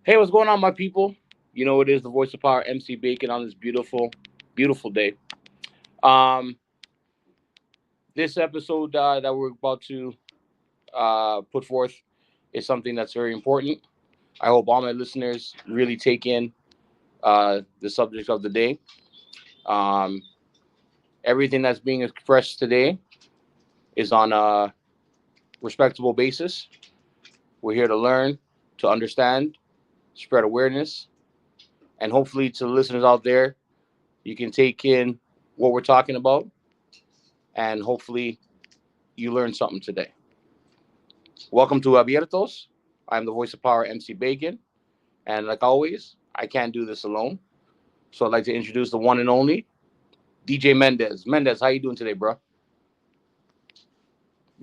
Hey, what's going on, my people? You know, it is the voice of power, MC Bacon, on this beautiful, beautiful day. Um, this episode that we're about to put forth is something that's very important. I hope all my listeners really take in the subject of the day. Um, Everything that's being expressed today is on a respectable basis. We're here to learn, to understand, spread awareness, and hopefully to the listeners out there, you can take in what we're talking about, and hopefully you learned something today. Welcome to Abiertos. I'm the voice of power, MC Bacon, and like always, I can't do this alone. So I'd like to introduce the one and only DJ Mendez. Mendez, how you doing today, bro?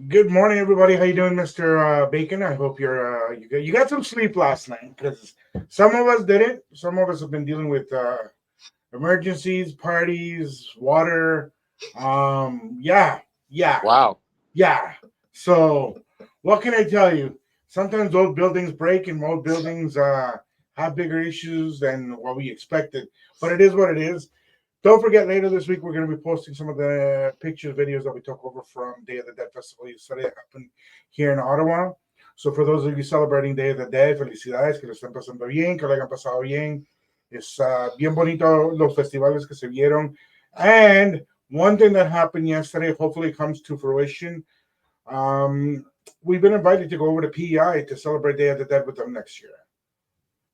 Good morning, everybody. How you doing, Mister Bacon? I hope you got some sleep last night because some of us didn't. Some of us have been dealing with emergencies, parties, water. Yeah, yeah, Wow. yeah. So, what can I tell you? Sometimes old buildings break, and old buildings have bigger issues than what we expected. But it is what it is. Don't forget, later this week, we're going to be posting some of the pictures, videos that we took over from Day of the Dead Festival yesterday that happened here in Ottawa. So, for those of you celebrating Day of the Dead, felicidades, que lo estén pasando bien, que lo hayan pasado bien. Es bien bonito los festivales que se vieron. And one thing that happened yesterday, hopefully it comes to fruition. Um, we've been invited to go over to PEI to celebrate Day of the Dead with them next year.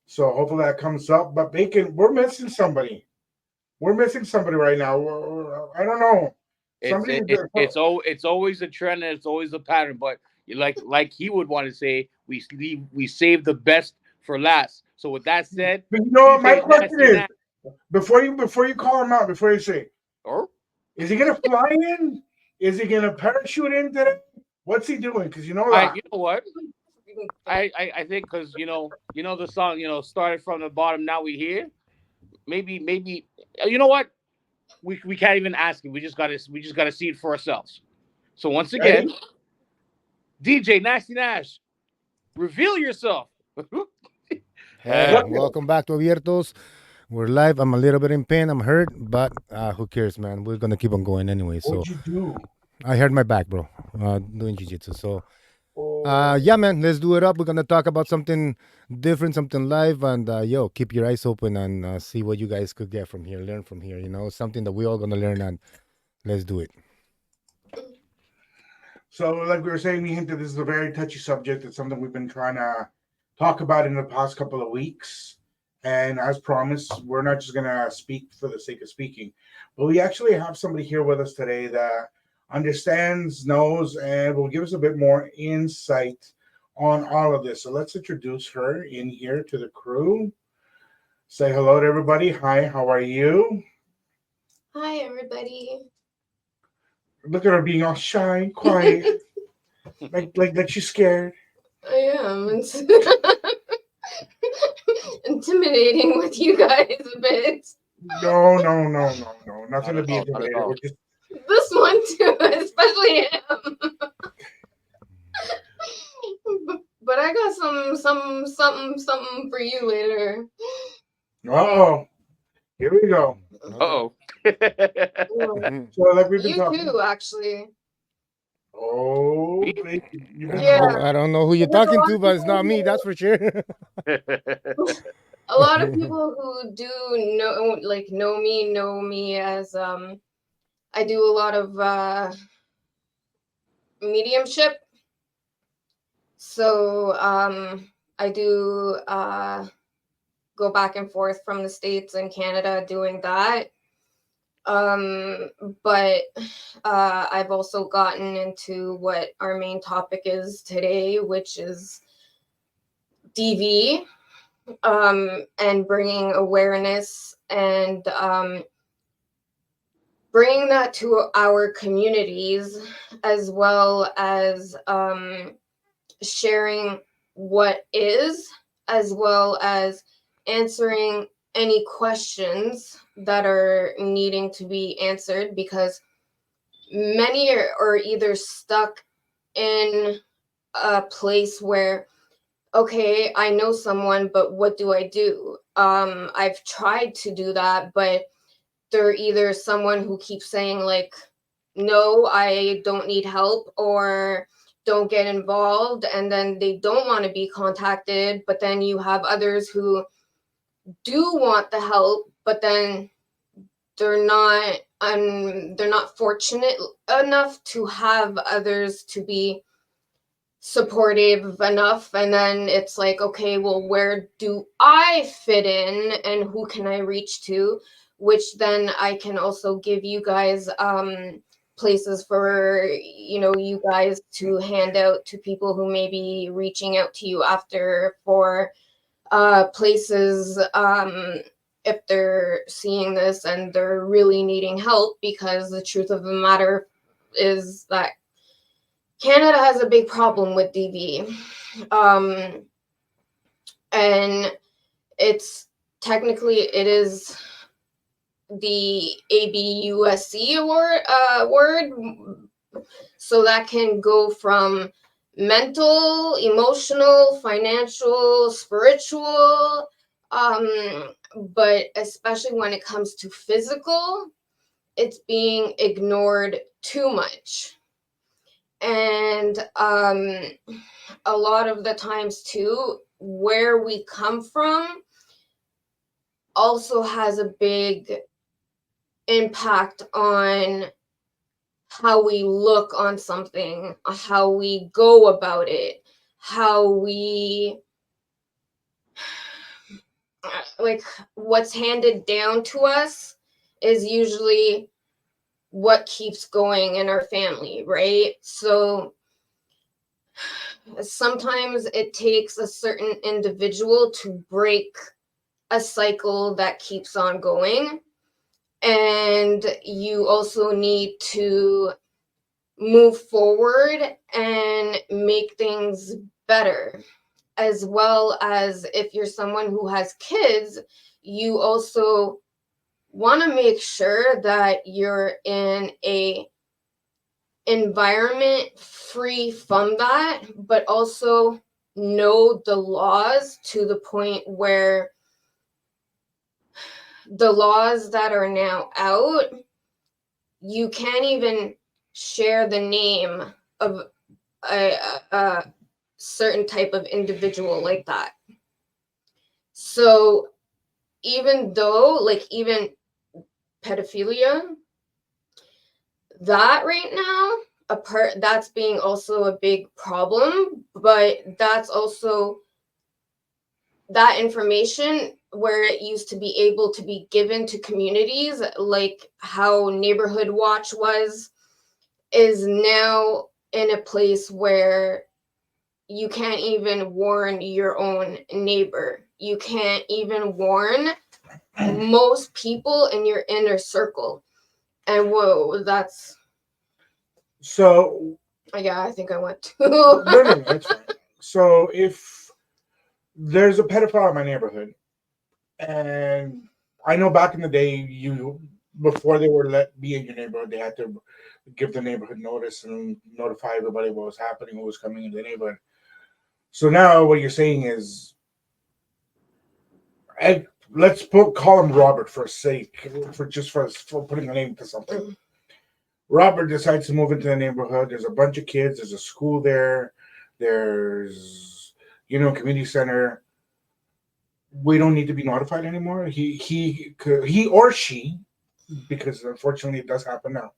So, hopefully that comes up. But Bacon, we're missing somebody. We're missing somebody right now. I don't know. It's Somebody. it, it, it's it's always a trend and it's always a pattern, but like he would want to say, we save the best for last. So with that said, But you know what? My DJ question Nasty is Nat, before you call him out, before you say, or is he gonna fly in? Is he gonna parachute in today? What's he doing? Because you know I that. you know what I think because you know the song started from the bottom, now we here. Maybe you know what, we can't even ask him. We just gotta see it for ourselves. So once Right? again, DJ Nasty Nash, reveal yourself. Hey, Look, uh, welcome back to Abiertos. We're live. I'm a little bit in pain. I'm hurt, but who cares, man? We're gonna keep on going anyway. So what'd you do? I hurt my back, bro, doing jiu-jitsu. So Oh, yeah, man, let's do it up. We're gonna talk about something different, something live, and yo, keep your eyes open and see what you guys could get from here, learn from here. Something that we all gonna learn, and let's do it. so like we were saying, me hinted this is a very touchy subject. It's something we've been trying to talk about in the past couple of weeks. And as promised, we're not just gonna speak for the sake of speaking, but we actually have somebody here with us today that understands, knows, and will give us a bit more insight on all of this. So let's introduce her in here to the crew. Say hello to everybody. Hi, how are you? Hi, everybody. Look at her being all shy, quiet, like she's scared. I am. It's intimidating with you guys a bit. No, no, no, no, no. Not Nothing to at be all. Not at intimidated. all. We're just This one, too, especially him. But I got something for you later. oh, here we go. Okay. Uh-oh. Yeah. So like we've been You talking. too, actually. Oh, Me? baby, you've been Yeah. talking. I don't know who you're There's a talking lot to, of but it's people not me. That's for sure. a lot of people who do know me as I do a lot of mediumship. So I do go back and forth from the States and Canada doing that. Um, but I've also gotten into what our main topic is today, which is DV, and bringing awareness and bringing that to our communities, as well as sharing what is, as well as answering any questions that are needing to be answered, because many are either stuck in a place where okay, I know someone, but what do I do? I've tried to do that, but they're either someone who keeps saying like, no, I don't need help, or don't get involved, and then they don't want to be contacted. But then you have others who do want the help, but then they're not fortunate enough to have others to be supportive enough. And then it's like, okay, well, where do I fit in and who can I reach to? Which then I can also give you guys places for you guys to hand out to people who may be reaching out to you after, for places if they're seeing this and they're really needing help. Because the truth of the matter is that Canada has a big problem with DV. And it's technically, it is the ABUSC word. So that can go from mental, emotional, financial, spiritual, but especially when it comes to physical, it's being ignored too much. And a lot of the times too, where we come from also has a big impact on how we look on something, how we go about it, how we like what's handed down to us is usually what keeps going in our family, right? So sometimes it takes a certain individual to break a cycle that keeps on going. And you also need to move forward and make things better. As well as, if you're someone who has kids, you also want to make sure that you're in a environment free from that, but also know the laws to the point where the laws that are now out, you can't even share the name of a certain type of individual like that. So even though, like, even pedophilia, that right now, that's being also a big problem, but that's also that information where it used to be able to be given to communities, like how Neighborhood Watch was, is now in a place where you can't even warn your own neighbor. You can't even warn most people in your inner circle. And whoa, that's So yeah, I think I went too. no, that's fine. So if there's a pedophile in my neighborhood, and I know back in the day, you before they were let be in your neighborhood, they had to give the neighborhood notice and notify everybody what was happening, who was coming into the neighborhood. So now what you're saying is, let's call him Robert for sake, for putting a name to something. Robert decides to move into the neighborhood. There's a bunch of kids. There's a school there. There's community center. We don't need to be notified anymore. He or she, because unfortunately it does happen now.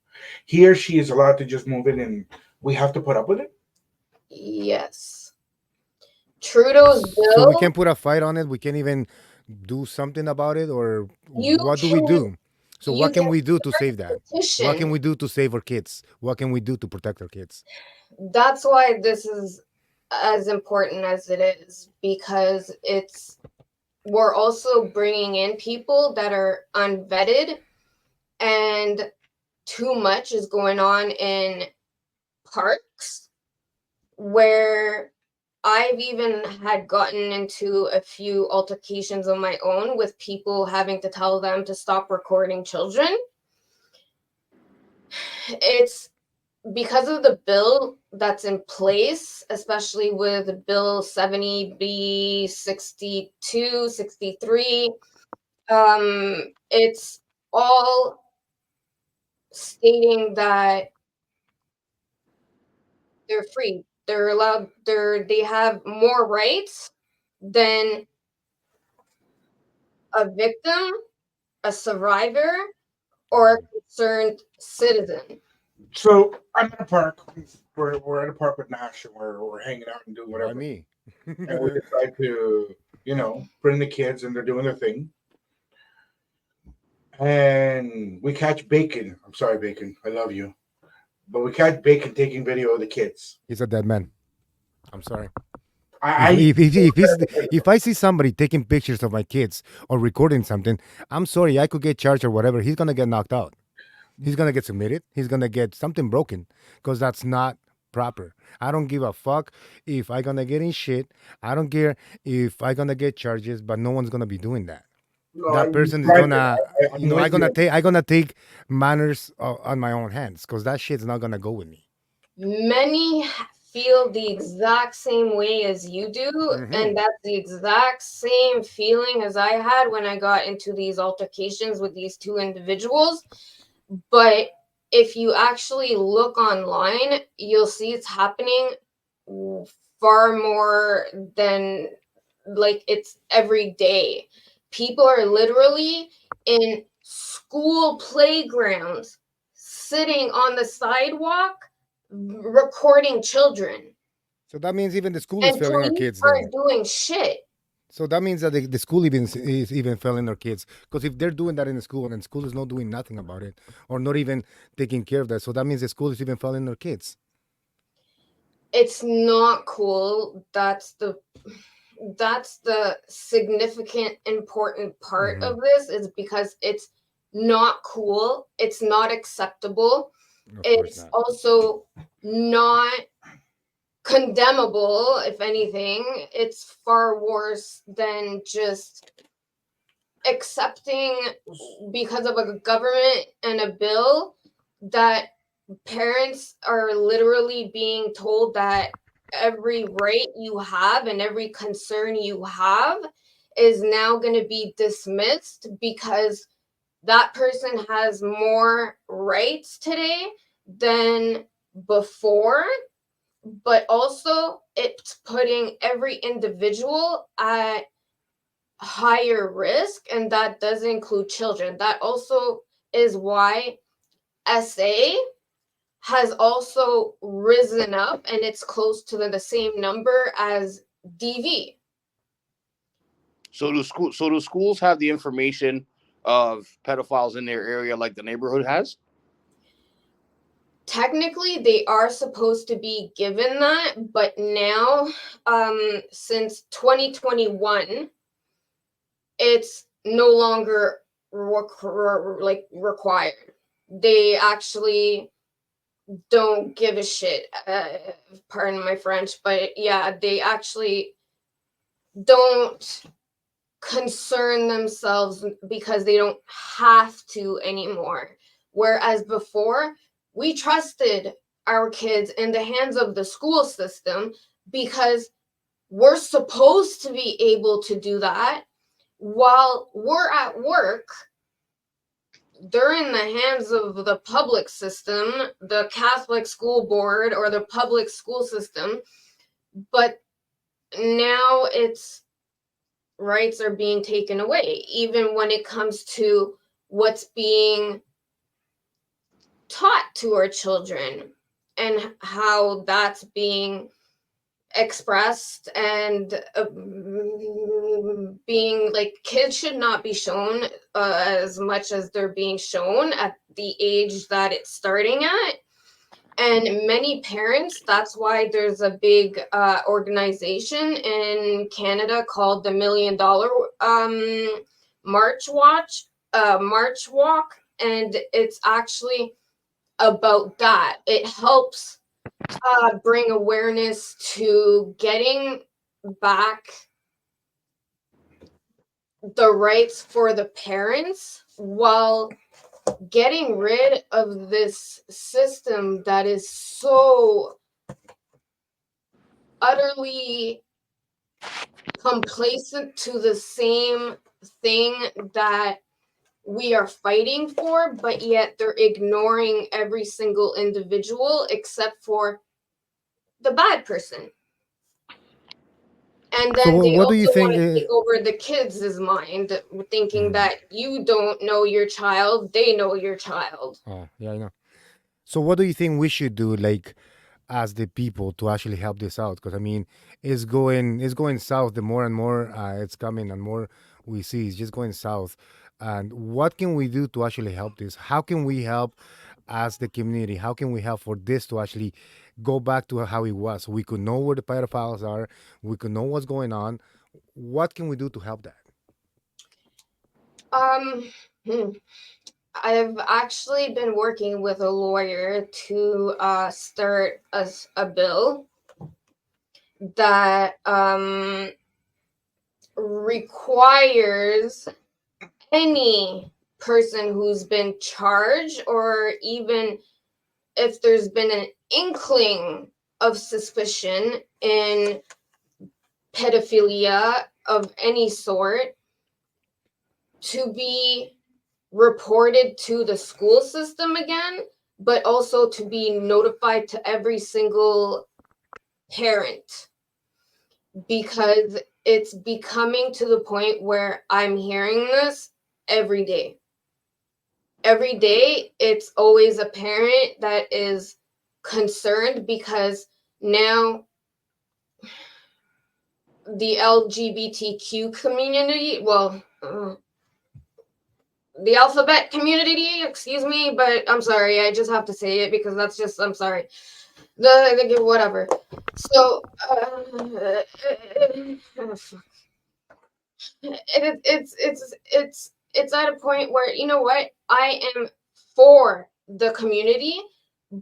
He or she is allowed to just move in, and we have to put up with it. Yes. Trudeau's So we bill, can put a fight on it. We can even do something about it, or you what do we can do? So you what can can we do to save that? What can petition. we do to save our kids? What can we do to protect our kids? That's why this is as important as it is, because we're also bringing in people that are unvetted, and too much is going on in parks where I've even had gotten into a few altercations of my own with people having to tell them to stop recording children. It's because of the bill that's in place, especially with Bill 70B 62, 63, it's all stating that they're free. They're allowed, they have more rights than a victim, a survivor, or a concerned citizen. So I'm at a park. We're at a park with Nash, and we're hanging out and doing Why whatever. me? And we decide to, bring the kids, and they're doing their thing. And we catch Bacon. I'm sorry, Bacon. I love you. But we catch Bacon taking video of the kids. He's a dead man. I'm sorry. I If I see somebody taking pictures of my kids or recording something, I'm sorry, I could get charged or whatever. He's gonna get knocked out. He's gonna get submitted. He's gonna get something broken because that's not proper. I don't give a fuck if I gonna get in shit. I don't care if I gonna get charges, but no one's gonna be doing that. no, That person is right there. gonna, I'm with you. I gonna take manners on my own hands because that shit's not gonna go with me. Many feel the exact same way as you do, and that's the exact same feeling as I had when I got into these altercations with these two individuals. But if you actually look online, you'll see it's happening far more than, like, it's every day. People are literally in school playgrounds sitting on the sidewalk recording children, So that means even the school is and failing our police kids then. aren't doing shit. So that means that the school even is even failing our kids because if they're doing that in the school and school is not doing nothing about it or not even taking care of that, so that means the school is even failing our kids. It's not cool. That's the significant important part of this, is because it's not cool, it's not acceptable, Of course it's not. also not condemnable. If anything, it's far worse than just accepting, because of a government and a bill, that parents are literally being told that every right you have and every concern you have is now going to be dismissed because that person has more rights today than before. But also, it's putting every individual at higher risk, and that does include children. That also is why SA has also risen up, and it's close to the same number as DV. So do schools have the information of pedophiles in their area like the neighborhood has? Technically, they are supposed to be given that, but now, since 2021, it's no longer required. They actually don't give a shit. Pardon my French, but yeah, they actually don't concern themselves because they don't have to anymore. Whereas before, we trusted our kids in the hands of the school system because we're supposed to be able to do that while we're at work. They're in the hands of the public system, the Catholic school board, or the public school system. But now it's rights are being taken away, even when it comes to what's being taught to our children and how that's being expressed, and being like, kids should not be shown as much as they're being shown at the age that it's starting at. And many parents, that's why there's a big organization in Canada called the $1 Million March Walk, and it's actually about that. It helps bring awareness to getting back the rights for the parents while getting rid of this system that is so utterly complacent to the same thing that we are fighting for, but yet they're ignoring every single individual except for the bad person. And So then they what do you also want think? to take over the kids' mind, thinking that you don't know your child, they know your child. Oh, yeah, I know. So what do you think we should do, like as the people, to actually help this out? Because I mean, it's going south. The more and more it's coming, and more we see, it's just going south. And what can we do to actually help this? How can we help as the community? How can we help for this to actually go back to how it was? We could know where the pedophiles are. We could know what's going on. What can we do to help that? Um, hmm. I've actually been working with a lawyer to start a bill that requires any person who's been charged, or even if there's been an inkling of suspicion in pedophilia of any sort, to be reported to the school system again, but also to be notified to every single parent, because it's becoming to the point where I'm hearing this every day. Every day, it's always a parent that is concerned because now the LGBTQ community, well, the alphabet community, excuse me, but I'm sorry, I just have to say it because that's just, I'm sorry. The whatever. So, it's at a point where, you know what, I am for the community,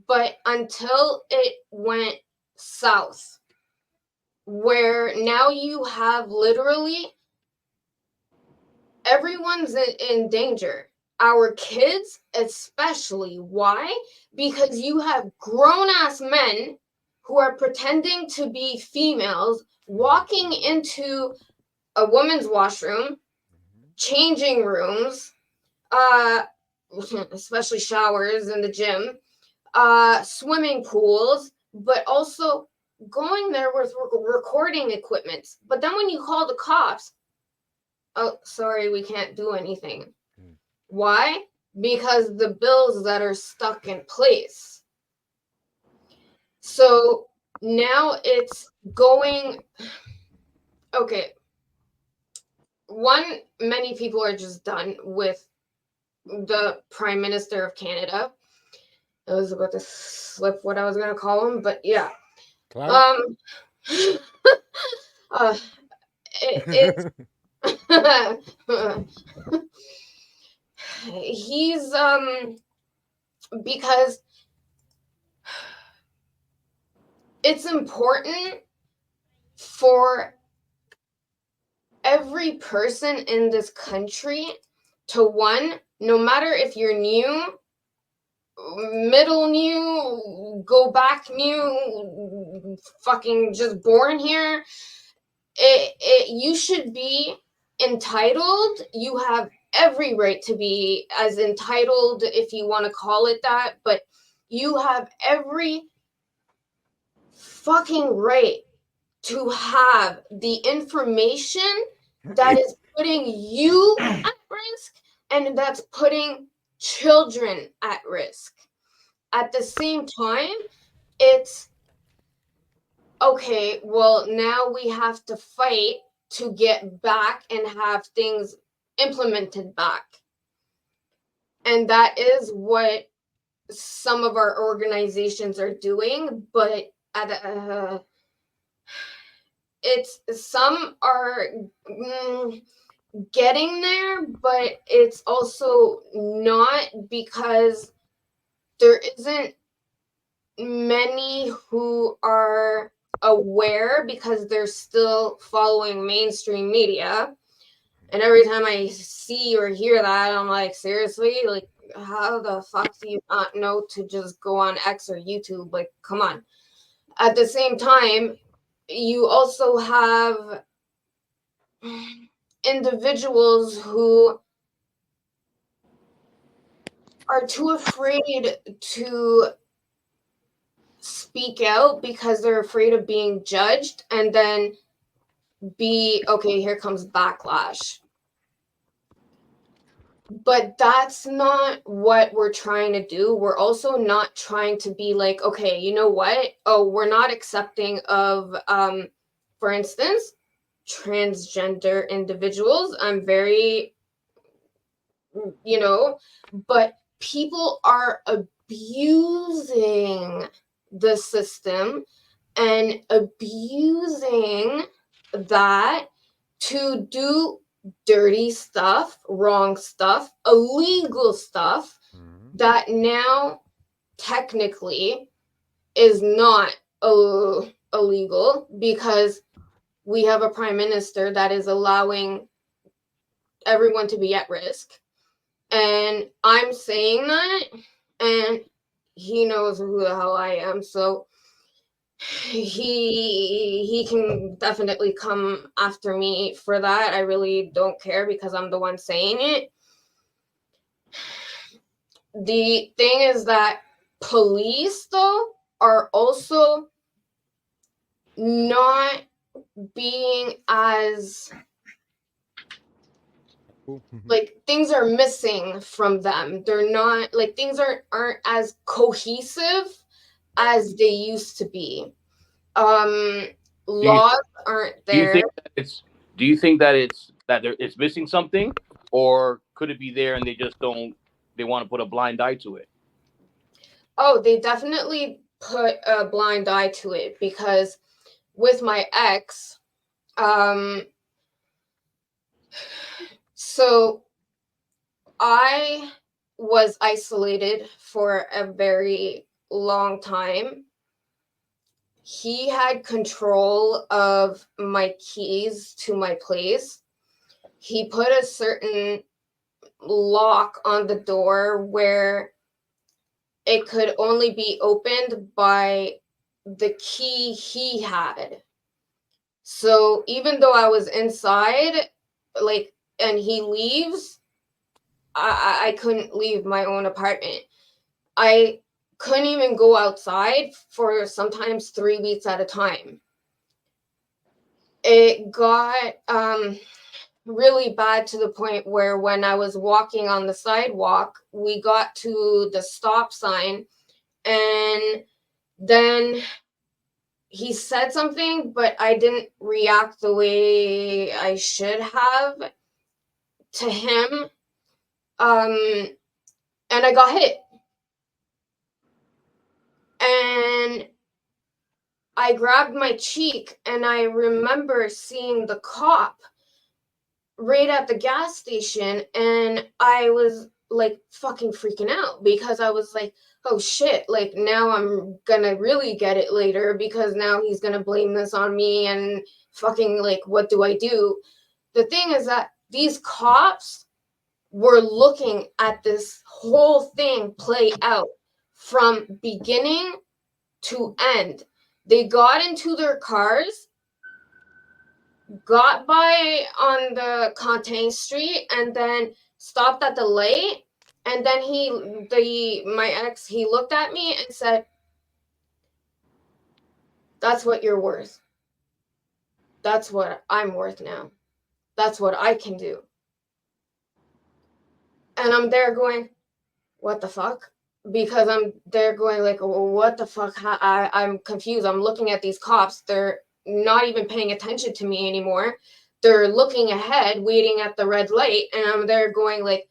but until it went south, where now you have literally everyone's in danger. Our kids, especially. Why? Because you have grown ass men who are pretending to be females walking into a woman's washroom, changing rooms, uh, especially showers in the gym, swimming pools, but also going there with recording equipment. But then when you call the cops, oh, sorry, we can't do anything. Why? Because the bills that are stuck in place. So now it's going, okay. One, many people are just done with the Prime Minister of Canada. I was about to slip what I was going to call him, but yeah. Claro. Um, uh, it's he's because it's important for every person in this country to, one, no matter if you're new, middle new, go back new, fucking just born here, you should be entitled. You have every right to be as entitled, if you want to call it that, but you have every fucking right to have the information that is putting you at risk and that's putting children at risk. At the same time, it's okay, well, now we have to fight to get back and have things implemented back. And that is what some of our organizations are doing, but at it's some are getting there, but it's also not, because there isn't many who are aware because they're still following mainstream media. And every time I see or hear that, I'm like, seriously? Like, how the fuck do you not know to just go on X or YouTube? Like, come on. At the same time, you also have individuals who are too afraid to speak out because they're afraid of being judged, and then okay, here comes backlash. But that's not what we're trying to do. We're also not trying to be like, okay, you know what? Oh, we're not accepting of, for instance, transgender individuals. I'm very, but people are abusing the system and abusing that to do dirty stuff, wrong stuff, illegal stuff that now technically is not illegal, because we have a prime minister that is allowing everyone to be at risk. And I'm saying that, and he knows who the hell I am, so he can definitely come after me for that. I really don't care because I'm the one saying it. The thing is that police, though, are also not being as, like, things are missing from them. They're not, like, things aren't as cohesive as they used to be. Laws aren't Do you there. think that it's missing something, or could it be there and they just don't? They want to put a blind eye to it. Oh, they definitely put a blind eye to it, because with my ex, so I was isolated for a very long time. He had control of my keys to my place. He put a certain lock on the door where it could only be opened by the key he had. So even though I was inside, like, and he leaves, I couldn't leave my own apartment. I couldn't even go outside for sometimes 3 weeks at a time. It got really bad to the point where when I was walking on the sidewalk, we got to the stop sign, and then he said something, but I didn't react the way I should have to him. And I got hit. And I grabbed my cheek, and I remember seeing the cop right at the gas station, and I was like fucking freaking out, because I was like, oh shit, like now I'm gonna really get it later, because now he's gonna blame this on me, and fucking, like, what do I do? The thing is that these cops were looking at this whole thing play out from beginning to end. They got into their cars, got by on the Contain Street, and then stopped at the light. And then my ex, he looked at me and said, "That's what you're worth. That's what I'm worth now. That's what I can do." And I'm there going, what the fuck? Because I'm there going like, what the fuck? I'm confused. I'm looking at these cops. They're not even paying attention to me anymore. They're looking ahead, waiting at the red light. And I'm there going like,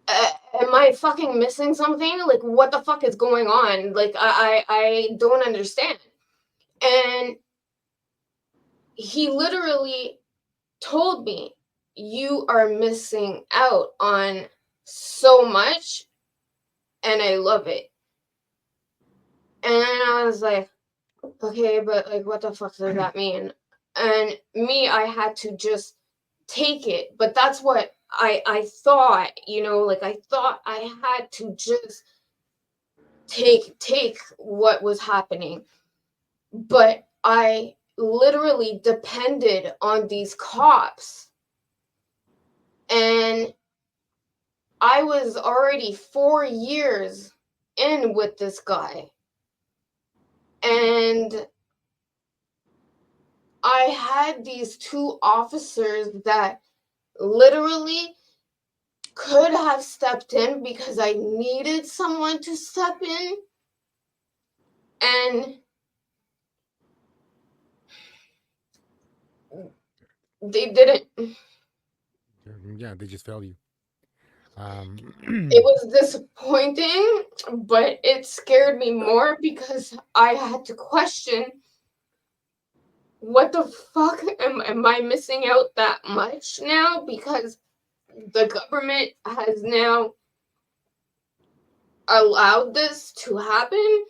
am I fucking missing something? Like, what the fuck is going on? Like, I don't understand. And he literally told me, you are missing out on so much, and I love it. And I was like, okay, but like, what the fuck does that mean? And me, I had to just take it. But that's what I thought, like I thought I had to just take what was happening, but I literally depended on these cops, and I was already 4 years in with this guy, and I had these two officers that literally could have stepped in because I needed someone to step in, and they didn't. Yeah, they just failed you. It was disappointing, but it scared me more because I had to question, what the fuck am I missing out that much now? Because the government has now allowed this to happen.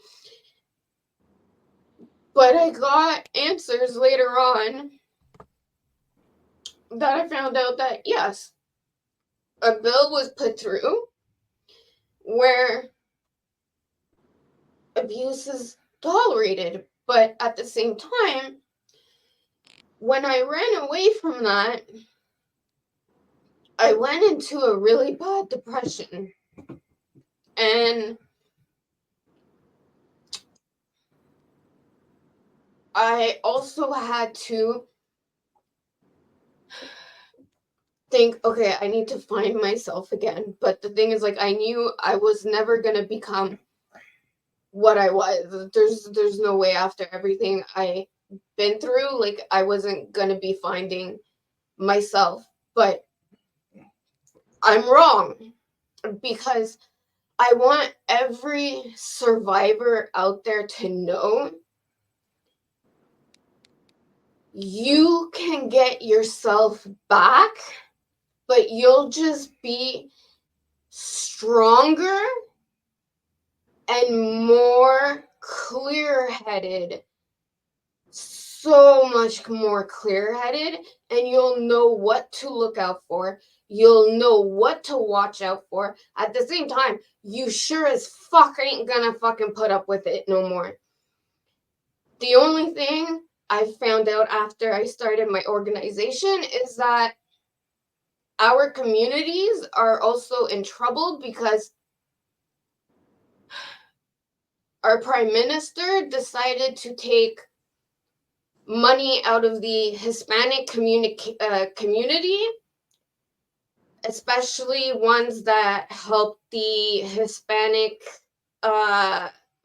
But I got answers later on that I found out that yes, a bill was put through where abuse is tolerated. But at the same time, when I ran away from that, I went into a really bad depression. And I also had to think, okay, I need to find myself again. But the thing is, like, I knew I was never going to become what I was. There's no way after everything I been through, like, I wasn't going to be finding myself. But I'm wrong, because I want every survivor out there to know you can get yourself back, but you'll just be stronger and more clear-headed, so much more clear-headed, and you'll know what to look out for. You'll know what to watch out for. At the same time, you sure as fuck ain't gonna fucking put up with it no more. The only thing I found out after I started my organization is that our communities are also in trouble because our prime minister decided to take money out of the Hispanic community, especially ones that help the Hispanic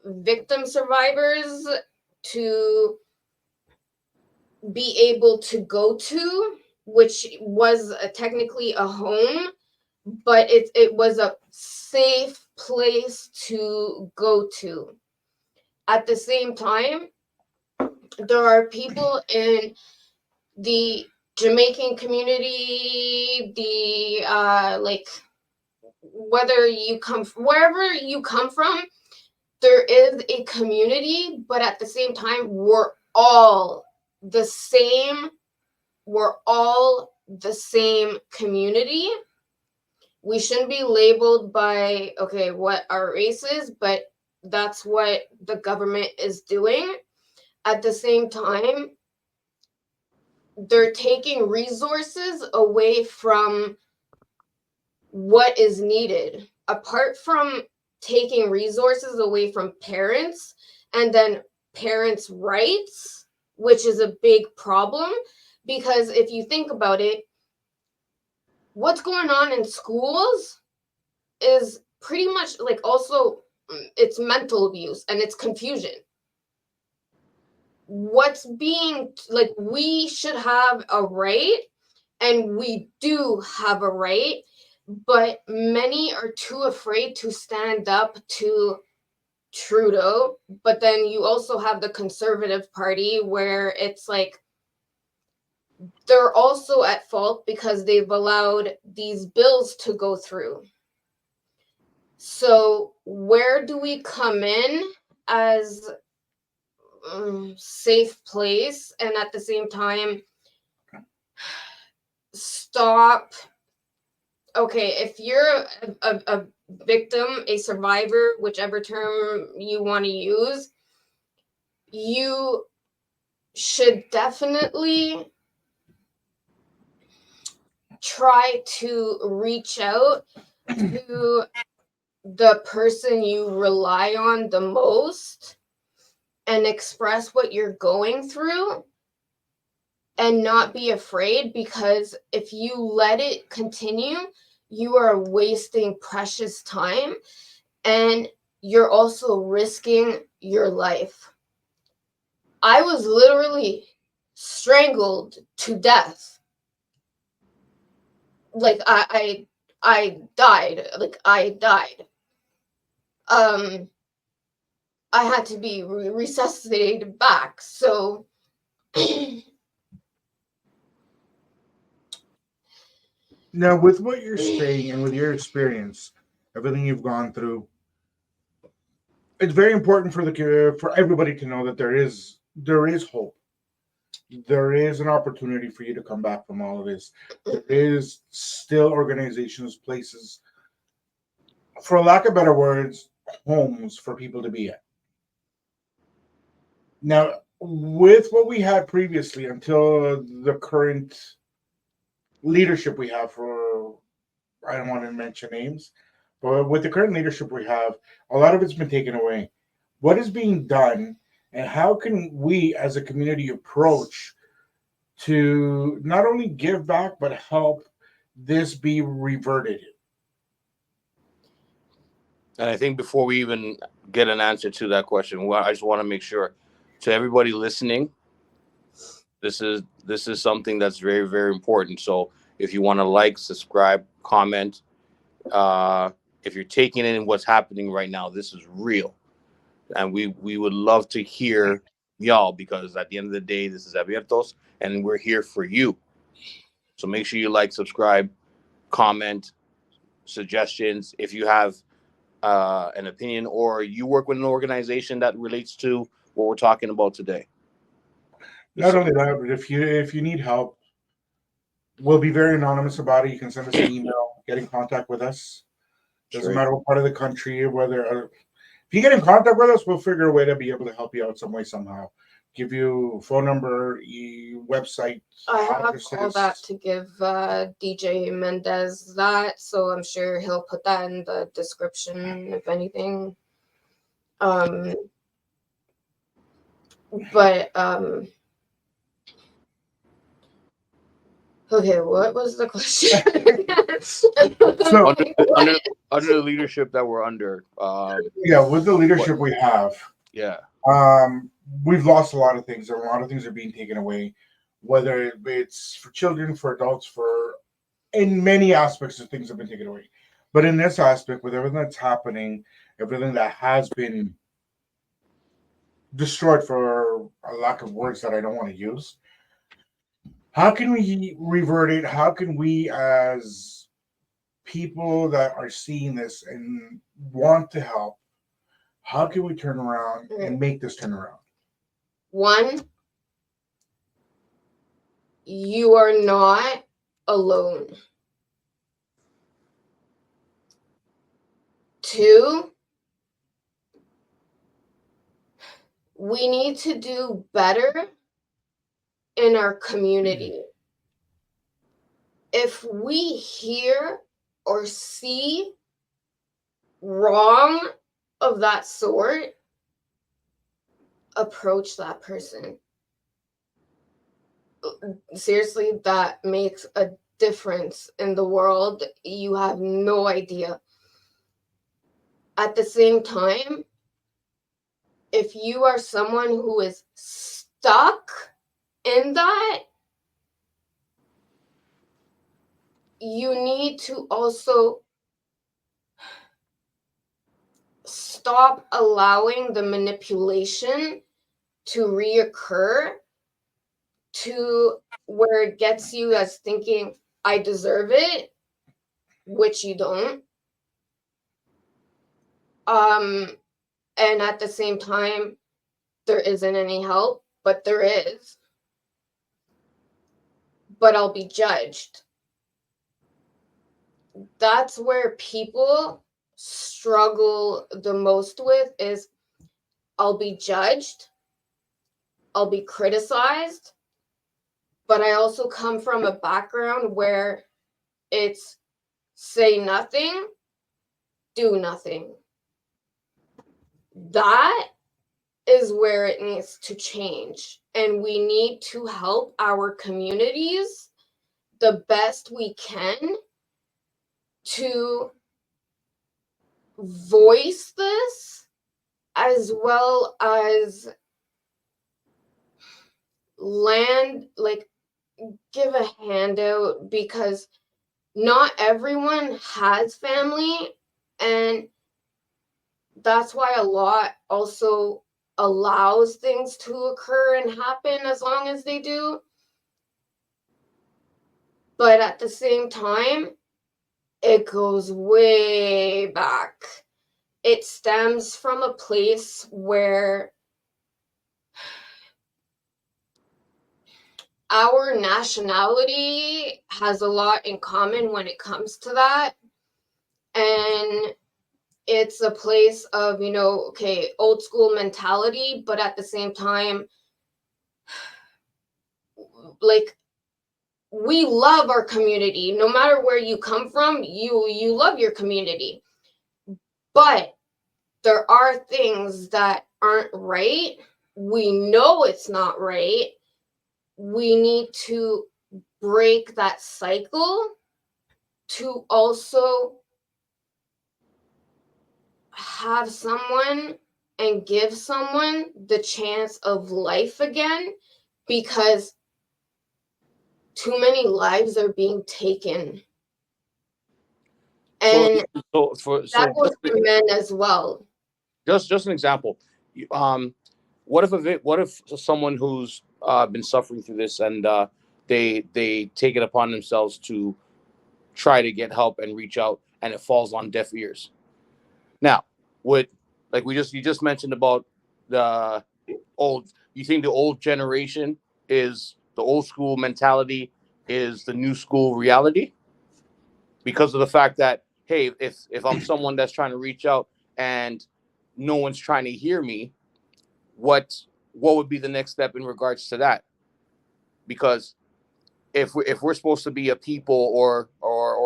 victim survivors to be able to go to, which was technically a home, but it was a safe place to go to. At the same time, there are people in the Jamaican community, the like, whether you come wherever you come from, there is a community, but at the same time, we're all the same. We're all the same community. We shouldn't be labeled by, okay, what our race is, but that's what the government is doing. At the same time, they're taking resources away from what is needed. Apart from taking resources away from parents and then parents' rights, which is a big problem, because if you think about it, what's going on in schools is pretty much like also it's mental abuse and it's confusion. What's being like, we should have a right, and we do have a right, but many are too afraid to stand up to Trudeau. But then you also have the Conservative Party where it's like they're also at fault because they've allowed these bills to go through. So where do we come in as safe place, and at the same time stop okay, if you're a victim, a survivor, whichever term you want to use, you should definitely try to reach out to the person you rely on the most and express what you're going through and not be afraid, because if you let it continue, you are wasting precious time and you're also risking your life. I was literally strangled to death. Like I died. Like I died. I had to be resuscitated back. So Now, with what you're saying and with your experience, everything you've gone through, it's very important for everybody to know that there is hope. There is an opportunity for you to come back from all of this. There is still organizations, places, for lack of better words, homes for people to be at. Now, with what we had previously until the current leadership we have for, I don't want to mention names, but with the current leadership we have, a lot of it's been taken away. What is being done, and how can we as a community approach to not only give back but help this be reverted? And I think before we even get an answer to that question, I just want to make sure to everybody listening, this is something that's very, very important. So if you want to like, subscribe, comment, if you're taking in what's happening right now, this is real, and we would love to hear y'all, because at the end of the day, this is Abiertos, and we're here for you. So make sure you like, subscribe, comment, suggestions. If you have an opinion, or you work with an organization that relates to what we're talking about today. Not only that, but if you need help, we'll be very anonymous about it. You can send us an email, get in contact with us. Doesn't Straight. matter what part of the country, whether if you get in contact with us, we'll figure a way to be able to help you out some way somehow. Give you phone number, website, I have all addresses. that to give DJ Mendez that, so I'm sure he'll put that in the description if anything. But okay, what was the question? So under the leadership that we're under, yeah, with the leadership we have, yeah, we've lost a lot of things. A lot of things are being taken away, whether it's for children, for adults, for in many aspects of things have been taken away. But in this aspect, with everything that's happening, everything that has been destroyed, for a lack of words that I don't want to use, how can we revert it? How can we, as people that are seeing this and want to help, how can we turn around and make this turn around? One, you are not alone. Two, we need to do better in our community. If we hear or see wrong of that sort, approach that person. Seriously, that makes a difference in the world. You have no idea. At the same time, if you are someone who is stuck in that, you need to also stop allowing the manipulation to reoccur to where it gets you as thinking, I deserve it, which you don't. And at the same time, there isn't any help, but there is. But I'll be judged. that's where people struggle the most with is I'll be judged, I'll be criticized, but I also come from a background where it's say nothing, do nothing. That is where it needs to change. And we need to help our communities the best we can to voice this, as well as give a handout, because not everyone has family, and that's why a lot also allows things to occur and happen as long as they do. But at the same time, it goes way back. It stems from a place where our nationality has a lot in common when it comes to that. And it's a place of, okay, old school mentality, but at the same time, like, we love our community. No matter where you come from, you love your community. But there are things that aren't right. We know it's not right. We need to break that cycle to also have someone and give someone the chance of life again, because too many lives are being taken. So, And so for that so goes for men as well. just an example. What if someone who's been suffering through this, and they take it upon themselves to try to get help and reach out, and it falls on deaf ears? Now, what, like you just mentioned about the old, you think the old generation is the old school mentality is the new school reality, because of the fact that, hey, if I'm someone that's trying to reach out and no one's trying to hear me, what what would be the next step in regards to that? Because if we're supposed to be a people, or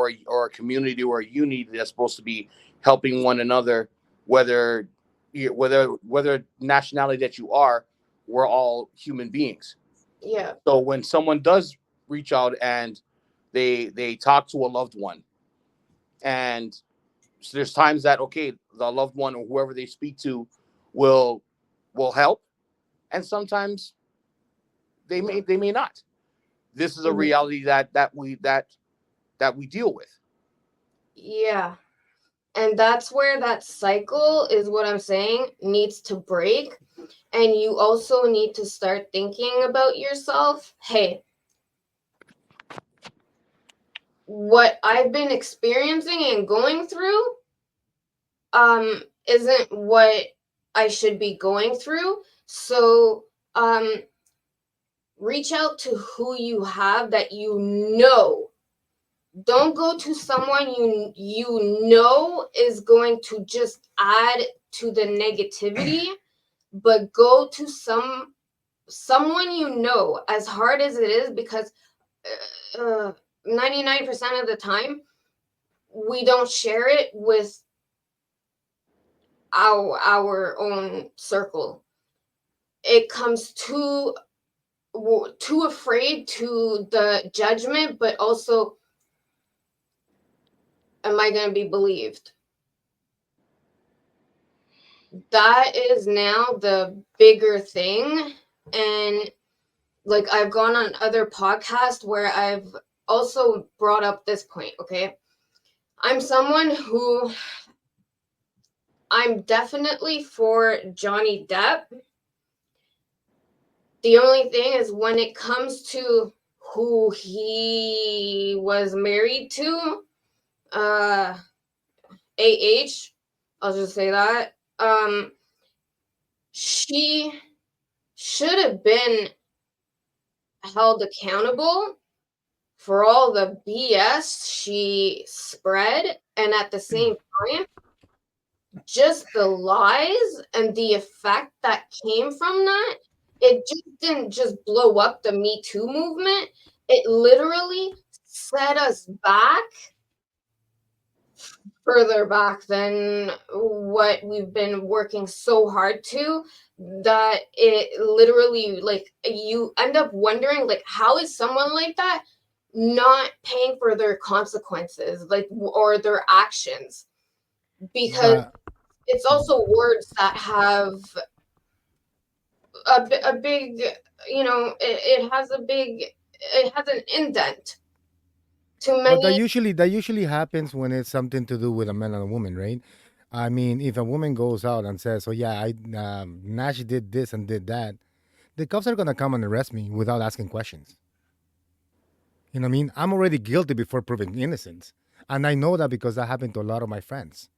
a community, or a unity that's supposed to be helping one another, whether whether nationality that you are, we're all human beings. Yeah. So when someone does reach out and they talk to a loved one, and so there's times that, okay, the loved one or whoever they speak to will help, and sometimes they may not. This is a Mhm. reality that we deal with. Yeah. And that's where that cycle is, what I'm saying, needs to break. And you also need to start thinking about yourself. Hey, what I've been experiencing and going through isn't what I should be going through. So reach out to who you have that you know. Don't go to someone you know is going to just add to the negativity, but go to someone you know, as hard as it is, because 99% of the time we don't share it with our own circle. It comes too afraid to the judgment, but also, am I going to be believed? That is now the bigger thing. And like, I've gone on other podcasts where I've also brought up this point. Okay, I'm someone who, I'm definitely for Johnny Depp. The only thing is, when it comes to who he was married to, AH, I'll just say that, she should have been held accountable for all the BS she spread, and at the same time, just the lies and the effect that came from that, it just didn't just blow up the Me Too movement. It literally set us back further back than what we've been working so hard to, that it literally, like, you end up wondering, like, how is someone like that not paying for their consequences, like, or their actions? Because But it's also words that have a big, it has a big, it has an indent to But many. that usually happens when it's something to do with a man and a woman, right? I mean, if a woman goes out and says, "Oh yeah, I Nash did this and did that," the cops are gonna come and arrest me without asking questions. You know what I mean? I'm already guilty before proven innocence, and I know that because that happened to a lot of my friends.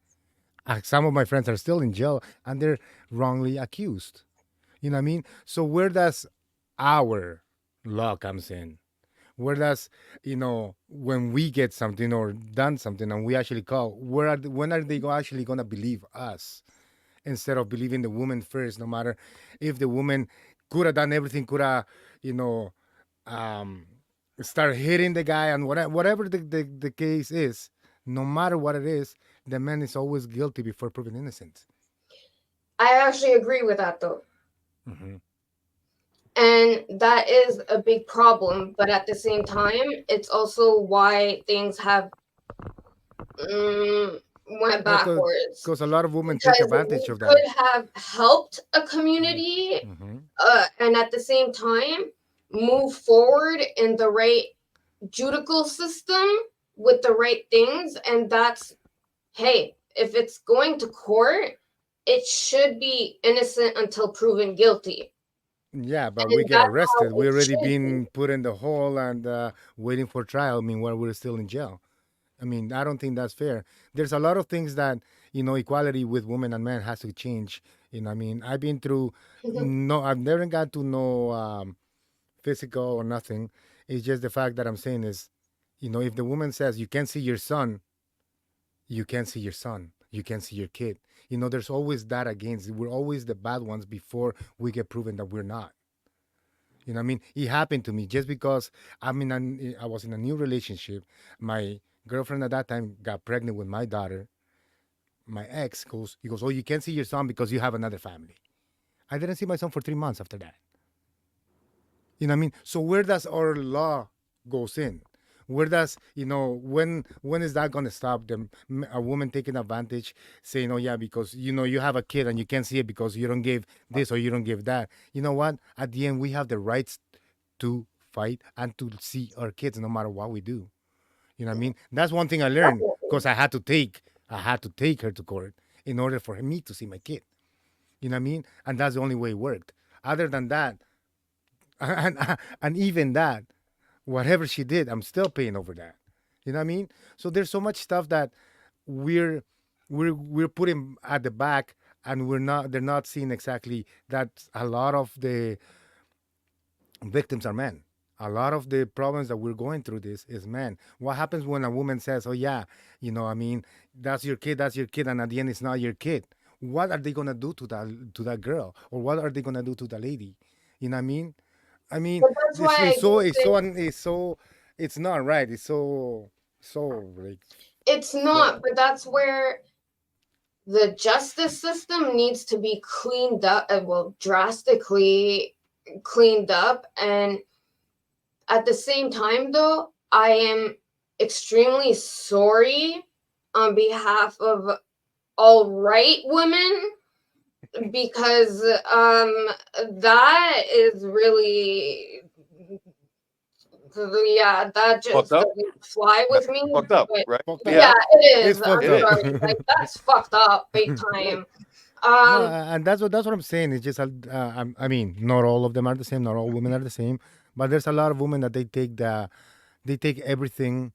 Some of my friends are still in jail and they're wrongly accused. You know what I mean? So where does our law comes in? Where does, when we get something or done something and we actually call, when are they actually gonna believe us instead of believing the woman first? No matter if the woman could have done everything, could have, you know, um, start hitting the guy and whatever the case is, no matter what it is, the man is always guilty before proven innocent. I actually agree with that, though. Hmm. And that is a big problem. But at the same time, it's also why things have went backwards. Because a lot of women take Because advantage we of that. could have helped a community, Hmm. and at the same time, move forward in the right judicial system with the right things. And that's, hey, if it's going to court, it should be innocent until proven guilty. Yeah, but we And get that's how arrested. We it already should be. been put in the hole and waiting for trial. Meanwhile, we're still in jail. I mean, I don't think that's fair. There's a lot of things that equality with women and men has to change. I mean, I've been through. No, I've never got to know physical or nothing. It's just the fact that I'm saying is, if the woman says you can't see your son, you can't see your son, you can't see your kid. There's always that against. We're always the bad ones before we get proven that we're not. You know what I mean? It happened to me just because I was in a new relationship. My girlfriend at that time got pregnant with my daughter. My ex he goes, "Oh, you can't see your son because you have another family." I didn't see my son for 3 months after that. You know what I mean? So where does our law goes in? Where does when is that gonna stop them? A woman taking advantage, saying, "Oh yeah, because you have a kid and you can't see it because you don't give this or you don't give that." You know what? At the end, we have the rights to fight and to see our kids no matter what we do. You know what I mean? That's one thing I learned because I had to take her to court in order for me to see my kid. You know what I mean? And that's the only way it worked. Other than that, and even that, whatever she did, I'm still paying over that. You know what I mean? So there's so much stuff that we're we're putting at the back, and they're not seeing exactly that a lot of the victims are men. A lot of the problems that we're going through this is men. What happens when a woman says, "Oh yeah, I mean, that's your kid," and at the end it's not your kid? What are they gonna do to that girl, or what are they gonna do to the lady? You know what I mean? I mean, But that's why this I is so do it's think so it's so it's not right. It's so like it's not, but that's where the justice system needs to be cleaned up, well, drastically cleaned up. And at the same time, though, I am extremely sorry on behalf of all right women, because that is really, yeah, that Fucked just up. doesn't fly That's with me. fucked up, But right? fucked up. Yeah, yeah, it It's is. I'm fucked it up. is. sorry, like, that's fucked up big time. No, um and that's what I'm saying. It's just I mean, not all of them are the same. Not all women are the same. But there's a lot of women that they take everything,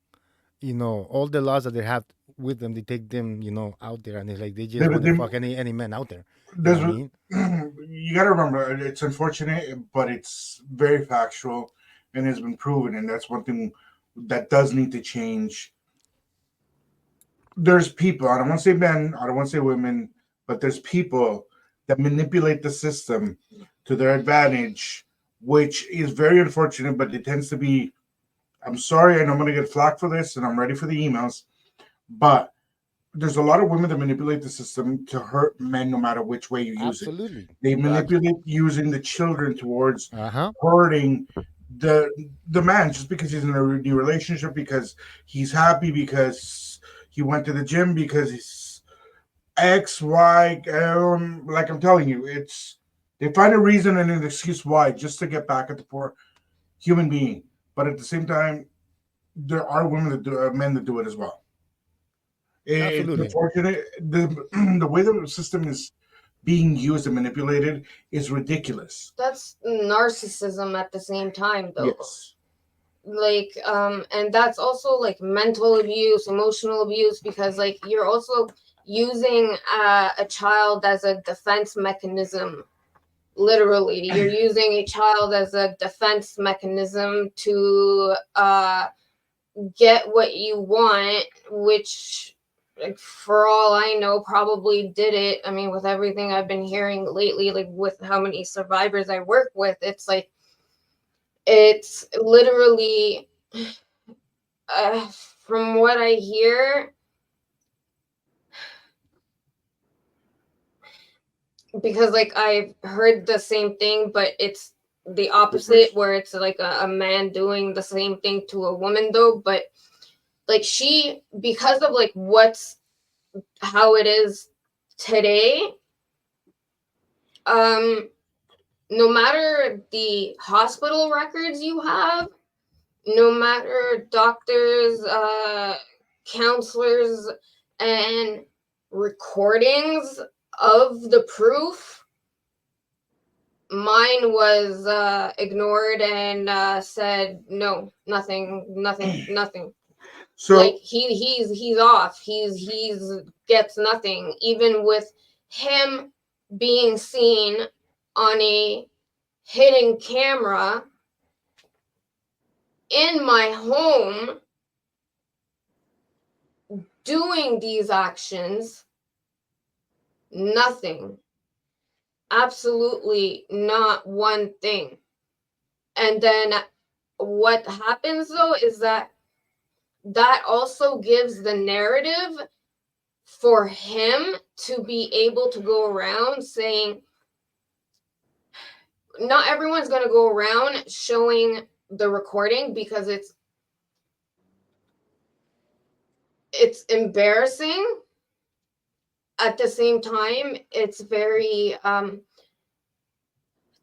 all the laws that they have with them. They take them, out there, and it's like they just They, want to they, fuck any man out there. You know there's, what I mean? you got to remember, it's unfortunate, but it's very factual and it's been proven. And that's one thing that does need to change. There's people, I don't want to say men, I don't want to say women, but there's people that manipulate the system to their advantage, which is very unfortunate, but it tends to be, I'm sorry, and I'm going to get flack for this, and I'm ready for the emails, but there's a lot of women that manipulate the system to hurt men no matter which way you use it. Absolutely. They Facts. manipulate using the children towards Uh-huh. hurting the man just because he's in a new relationship, because he's happy, because he went to the gym, because he's X, Y. Like I'm telling you, it's they find a reason and an excuse why just to get back at the poor human being. But at the same time, there are women that do, men that do it as well. It's Absolutely. unfortunate. The way the system is being used and manipulated is ridiculous. That's narcissism at the same time, though. Yes. Like, and that's also like mental abuse, emotional abuse, because like you're also using a child as a defense mechanism. Literally, you're using a child as a defense mechanism to get what you want, which, like, for all I know, probably did it. I mean, with everything I've been hearing lately, like with how many survivors I work with, it's like, it's literally, from what I hear, because like I've heard the same thing, but it's the opposite, where it's like a man doing the same thing to a woman, though. But like she, because of like how it is today, no matter the hospital records you have, no matter doctors, counselors, and recordings of the proof, mine was ignored and said no, nothing. So Like he's off. He's gets nothing, even with him being seen on a hidden camera in my home doing these actions. Nothing. Absolutely not one thing. And then what happens, though, is that also gives the narrative for him to be able to go around saying, not everyone's going to go around showing the recording, because it's embarrassing. At the same time, it's very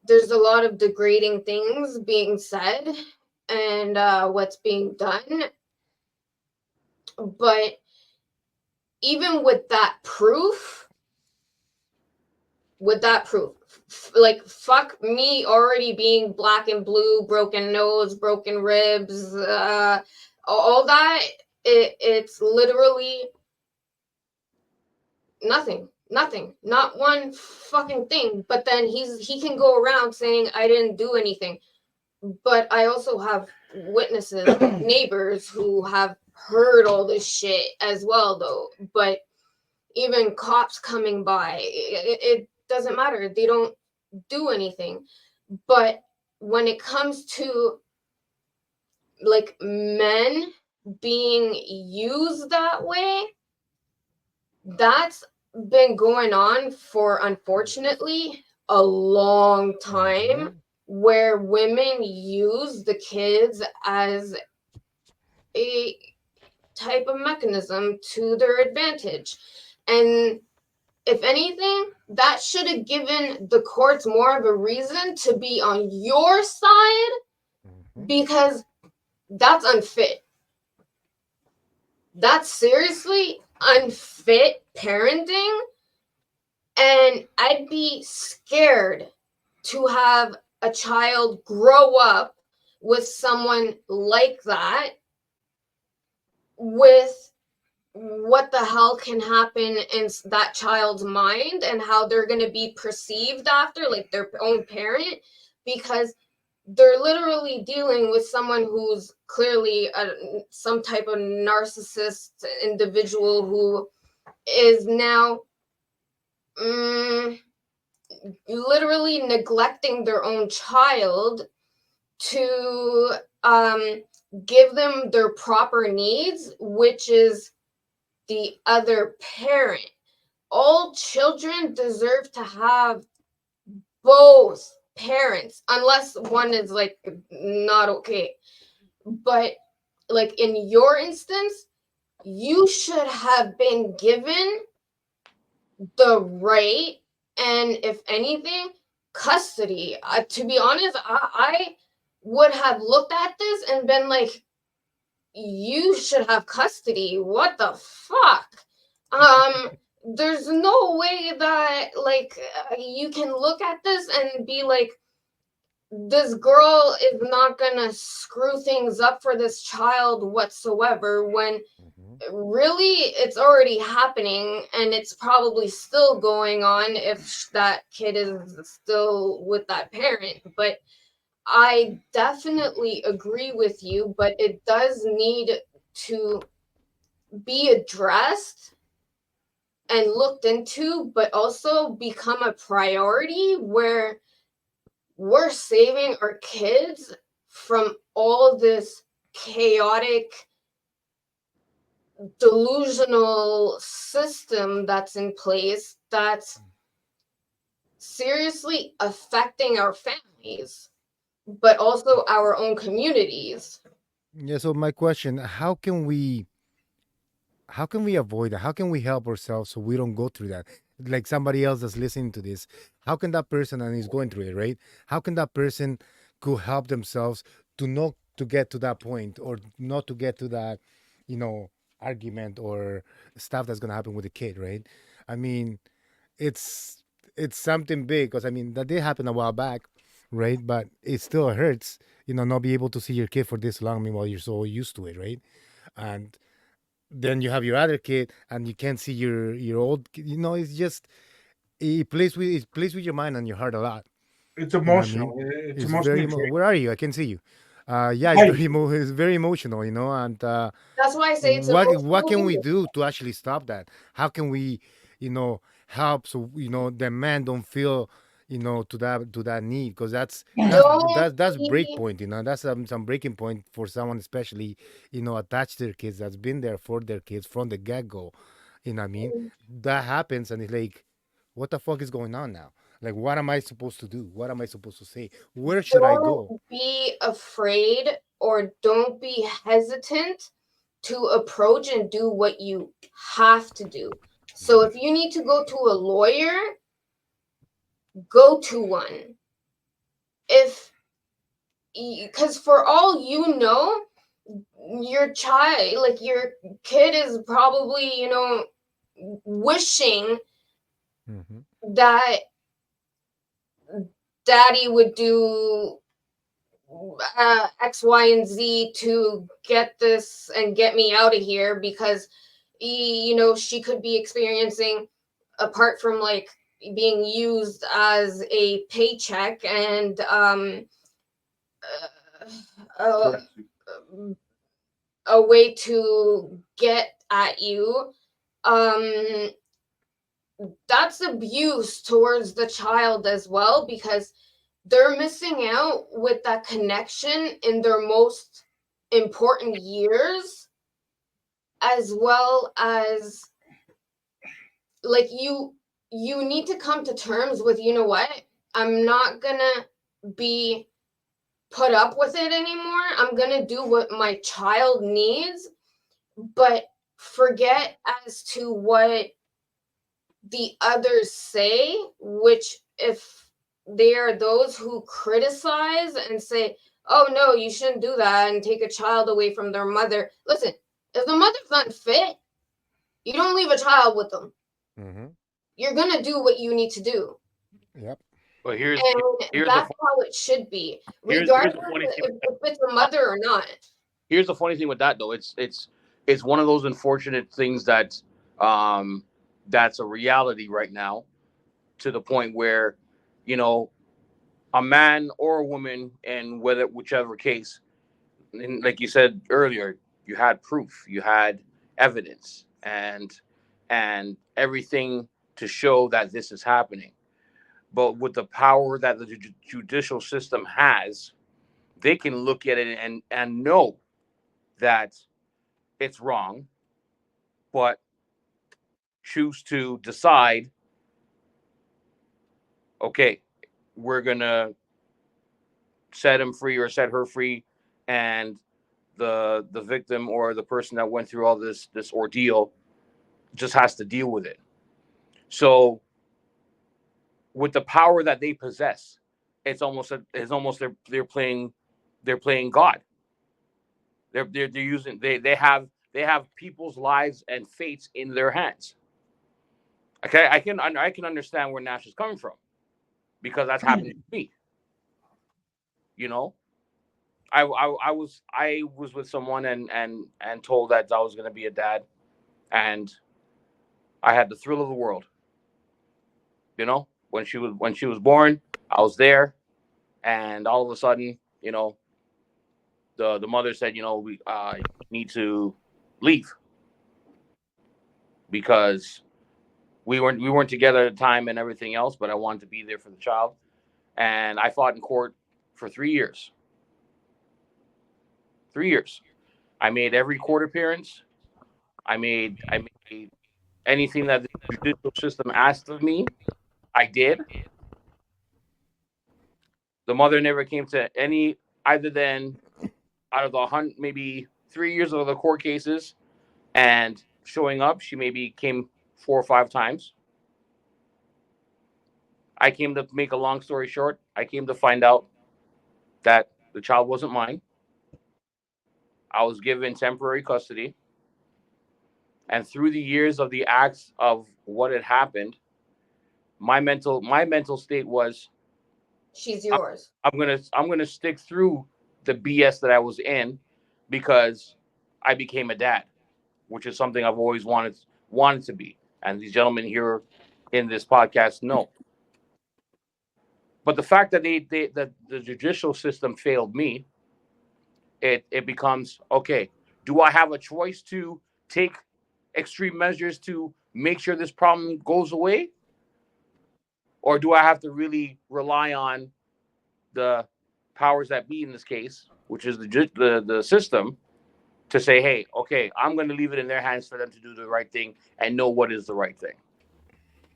there's a lot of degrading things being said and what's being done. But even with that proof, like, fuck me already being black and blue, broken nose, broken ribs, all that, it's literally nothing, not one fucking thing. But then he can go around saying I didn't do anything. But I also have witnesses, neighbors, who have heard all this shit as well, though. But even cops coming by, it doesn't matter. They don't do anything. But when it comes to like men being used that way, that's been going on for, unfortunately, a long time, where women use the kids as a type of mechanism to their advantage. And if anything, that should have given the courts more of a reason to be on your side, because that's unfit. That's seriously unfit parenting. And I'd be scared to have a child grow up with someone like that, with what the hell can happen in that child's mind and how they're going to be perceived after, like their own parent. Because they're literally dealing with someone who's clearly some type of narcissist individual who is now mm, literally neglecting their own child to give them their proper needs, which is the other parent. All children deserve to have both parents, unless one is like not okay. But like in your instance, you should have been given the right, and if anything, custody. To be honest, I would have looked at this and been like, you should have custody. What the fuck? There's no way that like you can look at this and be like, this girl is not gonna screw things up for this child whatsoever, when Mhm. really it's already happening, and it's probably still going on if that kid is still with that parent. But I definitely agree with you, but it does need to be addressed and looked into, but also become a priority where we're saving our kids from all this chaotic, delusional system that's in place that's seriously affecting our families, but also our own communities. Yeah. So my question: how can we avoid that? How can we help ourselves so we don't go through that? Like somebody else that's listening to this, how can that person and is going through it, right? How can that person could help themselves to not to get to that point or not to get to that, you know, argument or stuff that's gonna happen with the kid, right? I mean, it's it's something big because I mean that did happen a while back, right? But it still hurts, not be able to see your kid for this long. Meanwhile, you're so used to it, right? And then you have your other kid and you can't see your old kid. It's just it plays with your mind and your heart a lot. It's You know what I mean? emotional. It's It's very emotionally draining. where are you? I can see you. Yeah, it's Hi. very emotional, and That's why I say it's what can we emotionally. do to actually stop that? How can we, help so the man don't feel, to that need? Because Don't that's break be point. That's some breaking point for someone, especially attached to their kids, that's been there for their kids from the get go. You know what I mean? That happens, and it's like, what the fuck is going on now? Like, what am I supposed to do? What am I supposed to say? Where should I don't go? be afraid, or don't be hesitant to approach and do what you have to do. So if you need to go to a lawyer, go to one. If Because for all you know, your child, like your kid, is probably wishing Mm-hmm. that daddy would do X, Y, and Z to get this and get me out of here, because she could be experiencing, apart from like being used as a paycheck and uh, Currency. a way to get at you. um that's abuse towards the child as well, because they're missing out with that connection in their most important years, as well as like you need to come to terms with, what, I'm not gonna be put up with it anymore. I'm gonna do what my child needs, but forget as to what the others say, which, if they are those who criticize and say, oh no, you shouldn't do that and take a child away from their mother. Listen, if the mother's not fit, you don't leave a child with them. Mm-hmm. You're gonna do what you need to do. Yep. But And here's the that's how it should be, here's regardless the funny thing. if it's a mother or not. Here's the funny thing with that though. It's one of those unfortunate things um that's a reality right now, to the point where, you know a man or a woman, and whichever case, and like you said earlier, you had proof, you had evidence, and everything to show that this is happening. But with the power that the judicial system has, they can look at it and know that it's wrong, but choose to decide, okay, we're gonna set him free or set her free, and the victim or the person that went through all this ordeal just has to deal with it. So with the power that they possess, it's almost they're playing God. They're using they have people's lives and fates in their hands. Okay, I can understand where Nash is coming from, because that's happened to me. You know, I was with someone and told that I was going to be a dad, and I had the thrill of the world. When she was born, I was there, and all of a sudden, the mother said, we need to leave because we weren't together at the time and everything else, but I wanted to be there for the child, and I fought in court for 3 years. 3 years. I made every court appearance. I made anything that the judicial system asked of me. I did. The mother never came to any, either than out of the maybe 3 years of the court cases and showing up, she maybe came 4 or 5 times. I came to make a long story short. I came to find out that the child wasn't mine. I was given temporary custody, and through the years of the acts of what had happened, my mental state was, She's I'm, yours. I'm gonna stick through the BS that I was in, because I became a dad, which is something I've always wanted to be, and these gentlemen here in this podcast know. But the fact that that the judicial system failed me, it becomes okay. Do I have a choice to take extreme measures to make sure this problem goes away, or do I have to really rely on the powers that be in this case, which is the system, to say, hey, okay, I'm going to leave it in their hands for them to do the right thing and know what is the right thing.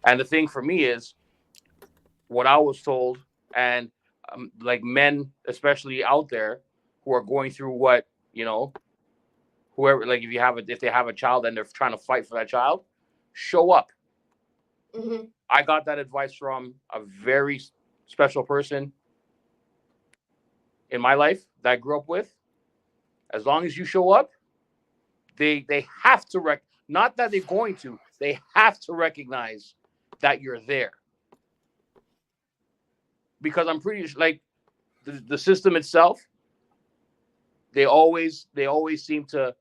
And the thing for me is what I was told, and like men, especially out there, who are going through what whoever, like if they have a child and they're trying to fight for that child, show up. Hmm. I got that advice from a very special person in my life that I grew up with. As long as you show up, they have to not that they're going to, they have to recognize that you're there, because I'm pretty sure, like, the system itself, they always seem to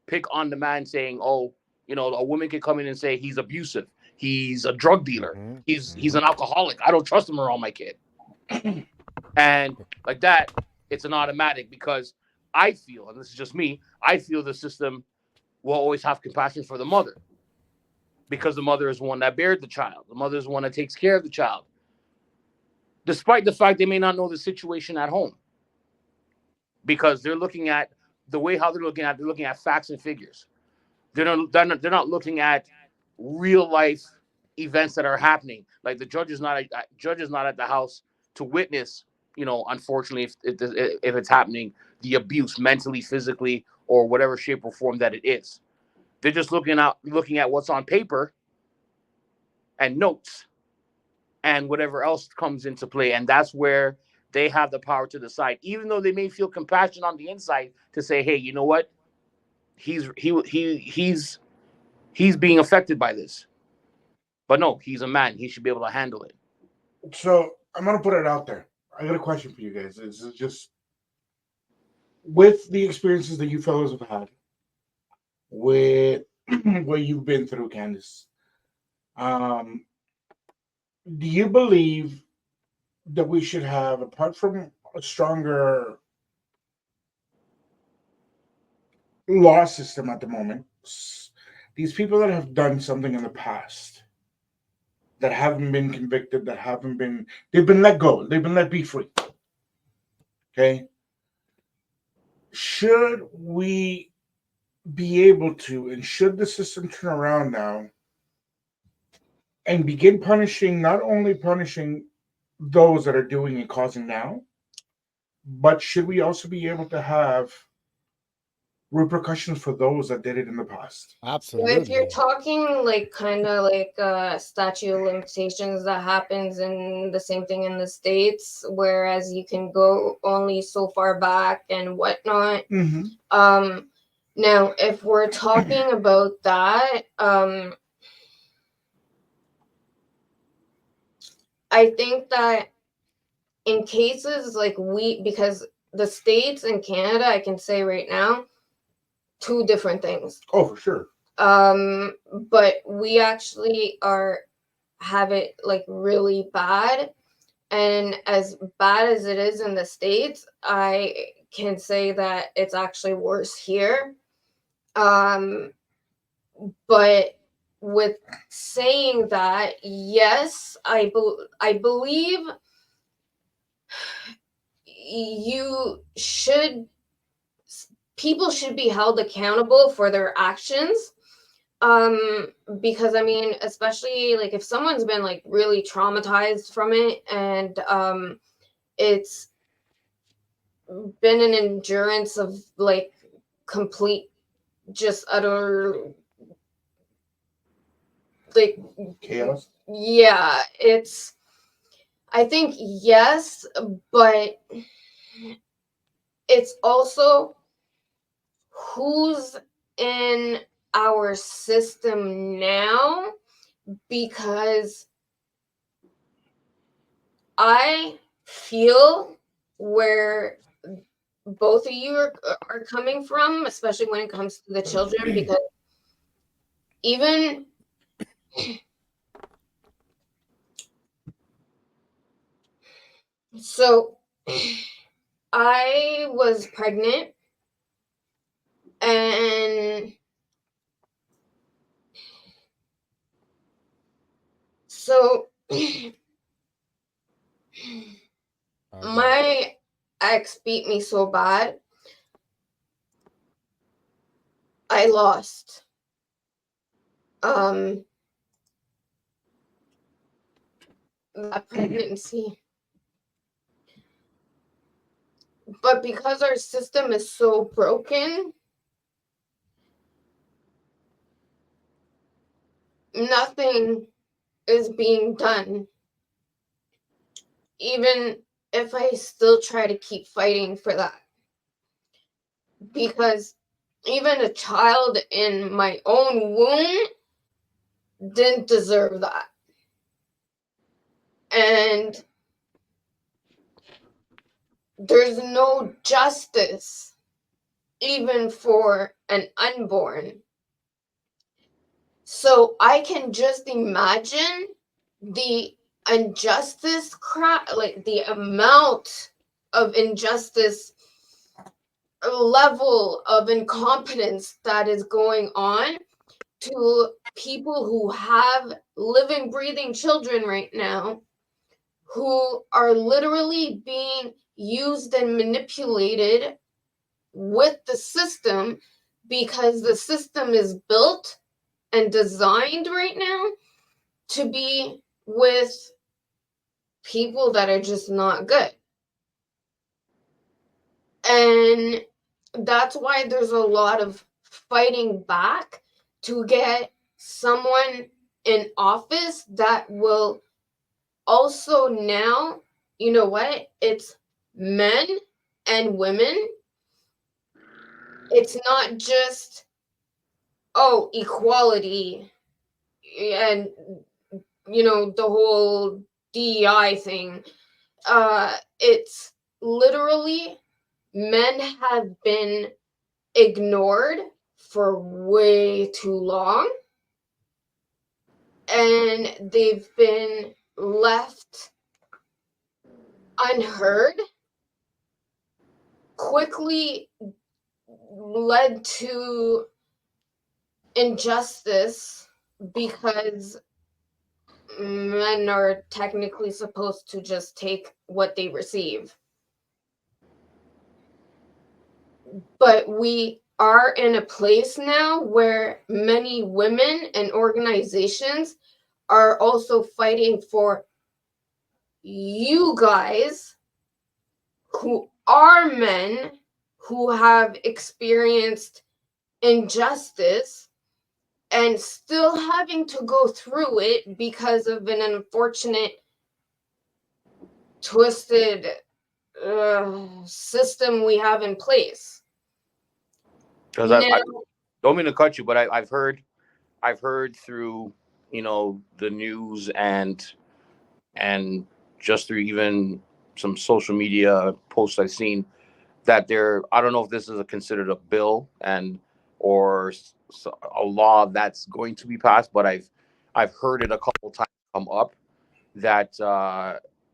pick on the man, saying, oh, a woman can come in and say he's abusive, he's a drug dealer, Mm-hmm. he's Mm-hmm. an alcoholic, I don't trust him around my kid. And like that, it's an automatic, because I feel, and this is just me, I feel the system will always have compassion for the mother, because the mother is the one that bared the child. The mother is the one that takes care of the child, despite the fact they may not know the situation at home, because they're looking at the way how they're looking at facts and figures. They're not looking at real life events that are happening. Like, the judge is not at the house to witness. Unfortunately, if it's happening, the abuse mentally, physically, or whatever shape or form that it is. They're just looking at what's on paper and notes and whatever else comes into play, and that's where they have the power to decide. Even though they may feel compassion on the inside to say, "Hey, you know what? He's being affected by this." But no, he's a man. He should be able to handle it. So I'm gonna put it out there. I got a question for you guys. This is just with the experiences that you fellows have had, with what you've been through, Candice. Um, do you believe that we should have, apart from a stronger law system at the moment, these people that have done something in the past, that haven't been convicted, they've been let go, they've been let be free. Okay? Should we be able to, and should the system turn around now and begin punishing, not only punishing those that are doing and causing now, but should we also be able to have repercussions for those that did it in the past? So if you're Absolutely. talking like kind of like statute of limitations that happens in the same thing in the States, whereas you can go only so far back and whatnot. Mm-hmm. Now if we're talking about that, I think that in cases like because the States and Canada, I can say right now, two different things. Oh, for sure. But we actually have it like really bad, and as bad as it is in the States, I can say that it's actually worse here. But with saying that, yes, I believe you should people should be held accountable for their actions, because I mean, especially like if someone's been like really traumatized from it, and it's been an endurance of like complete, just utter, like, Chaos. yeah, I think yes, but it's also who's in our system now, because I feel where both of you are coming from, especially when it comes to the children, because even so, I was pregnant, and so my ex beat me so bad, I lost that pregnancy. But because our system is so broken, nothing is being done. Even if I still try to keep fighting for that. Because even a child in my own womb didn't deserve that. And there's no justice even for an unborn. So I can just imagine the injustice, like the amount of injustice, level of incompetence that is going on to people who have living, breathing children right now, who are literally being used and manipulated with the system, because the system is built and designed right now to be with people that are just not good. And that's why there's a lot of fighting back to get someone in office that will also now, you know what? It's men and women. It's not just, oh, equality and, the whole DEI thing. It's literally men have been ignored for way too long, and they've been left unheard quickly led to injustice because men are technically supposed to just take what they receive. But we are in a place now where many women and organizations are also fighting for you guys who are men who have experienced injustice and still having to go through it because of an unfortunate, twisted system we have in place. Because Now, I don't mean to cut you, but I've heard through the news and just through even some social media posts I've seen that I don't know if this is considered a bill or a law that's going to be passed, but I've heard it a couple times come up that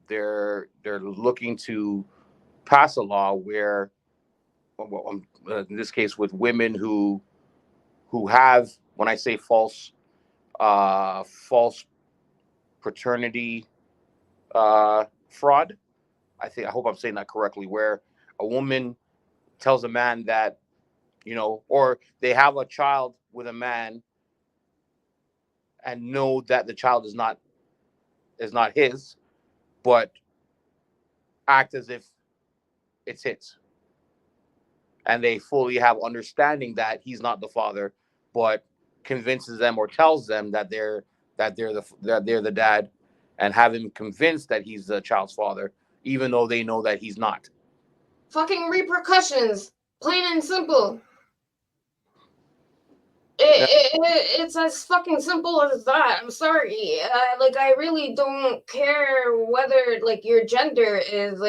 they're looking to pass a law where, well, in this case, with women who have, when I say false paternity fraud. I hope I'm saying that correctly. Where a woman tells a man that, or they have a child with a man and know that the child is not his, but act as if it's his, and they fully have understanding that he's not the father, but convinces them or tells them that they're the dad, and have him convinced that he's the child's father, even though they know that he's not. fucking repercussions, plain and simple. Yeah. It's as fucking simple as that. I'm sorry. I really don't care whether your gender is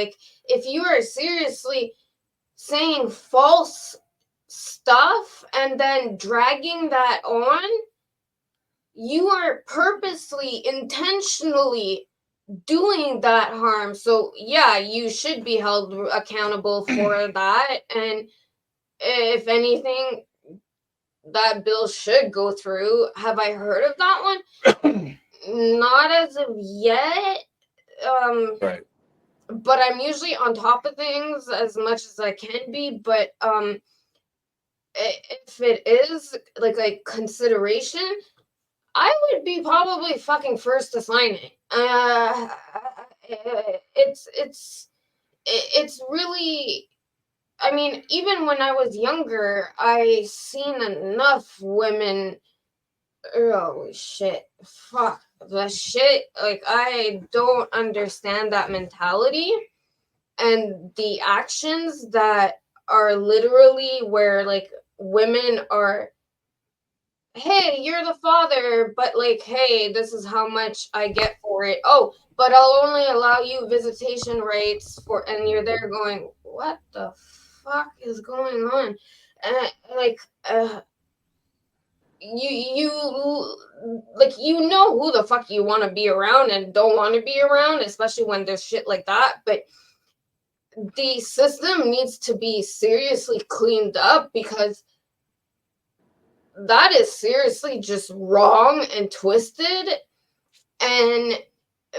if you are seriously saying false stuff and then dragging that on, you are purposely, intentionally doing that harm. So yeah, you should be held accountable for that. And if anything, that bill should go through. Have I heard of that one? Not as of yet. Right. But I'm usually on top of things as much as I can be. But if it is a consideration, I would be probably fucking first to sign it. It's really. I mean, even when I was younger, I seen enough women. Oh shit! Fuck the shit. I don't understand that mentality and the actions that are literally where women are, hey, you're the father, but hey, this is how much I get for it. Oh, but I'll only allow you visitation rights for, and you're there going, what the fuck is going on? And you know who the fuck you want to be around and don't want to be around, especially when there's shit like that. But the system needs to be seriously cleaned up because that is seriously just wrong and twisted. And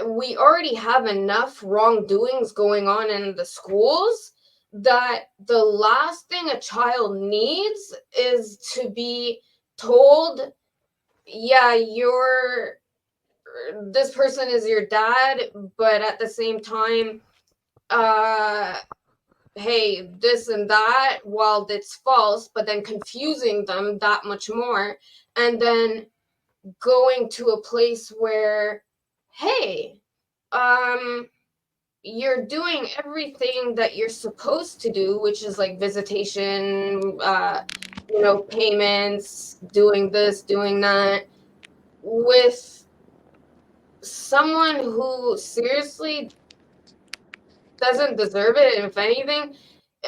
we already have enough wrongdoings going on in the schools that the last thing a child needs is to be told, yeah, this person is your dad, but at the same time, hey, this and that, while it's false, but then confusing them that much more, and then going to a place where, hey, you're doing everything that you're supposed to do, which is visitation, payments, doing this, doing that, with someone who seriously doesn't deserve it. And if anything,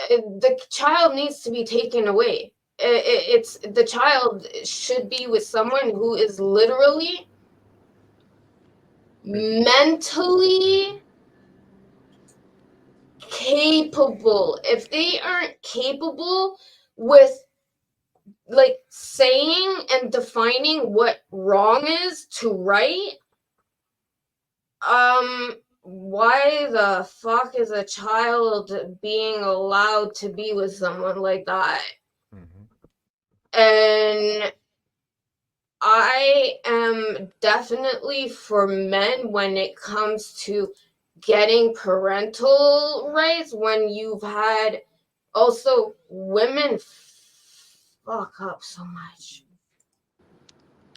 the child needs to be taken away. It's the child should be with someone who is literally mentally capable, if they aren't capable with like saying and defining what wrong is to right, why the fuck is a child being allowed to be with someone like that? And I am definitely for men when it comes to getting parental rights, when you've had also women fuck up so much.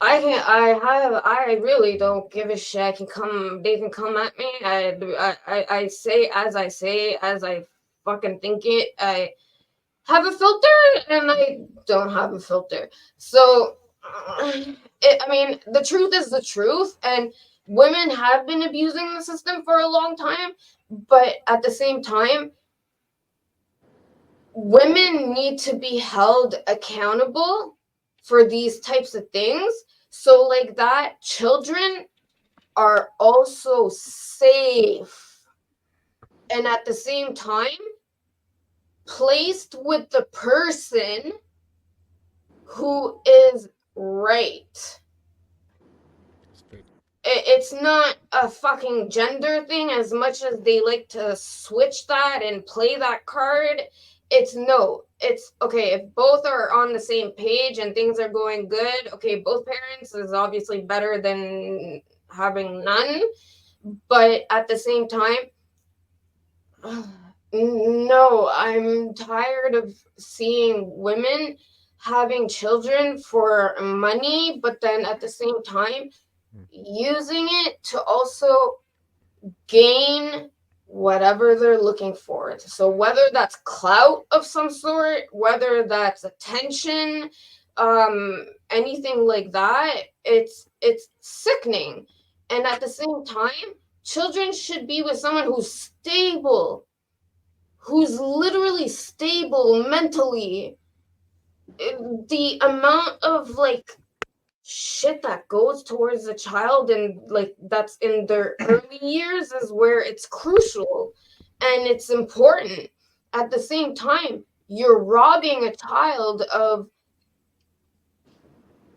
I really don't give a shit. They can come at me. I say as I fucking think it. I have a filter and I don't have a filter. So, I mean, the truth is the truth, and women have been abusing the system for a long time, but at the same time, women need to be held accountable for these types of things. So, like that, children are also safe. And at the same time, placed with the person who is right. It's not a fucking gender thing as much as they like to switch that and play that card. It's no. It's okay, if both are on the same page and things are going good, okay, both parents is obviously better than having none. But at the same time, no, I'm tired of seeing women having children for money, but then at the same time, using it to also gain whatever they're looking for. So whether that's clout of some sort, whether that's attention, anything like that, it's sickening. And at the same time, children should be with someone who's stable, who's literally stable mentally. The amount of like shit that goes towards the child and like that's in their early years is where it's crucial and it's important. At the same time, you're robbing a child of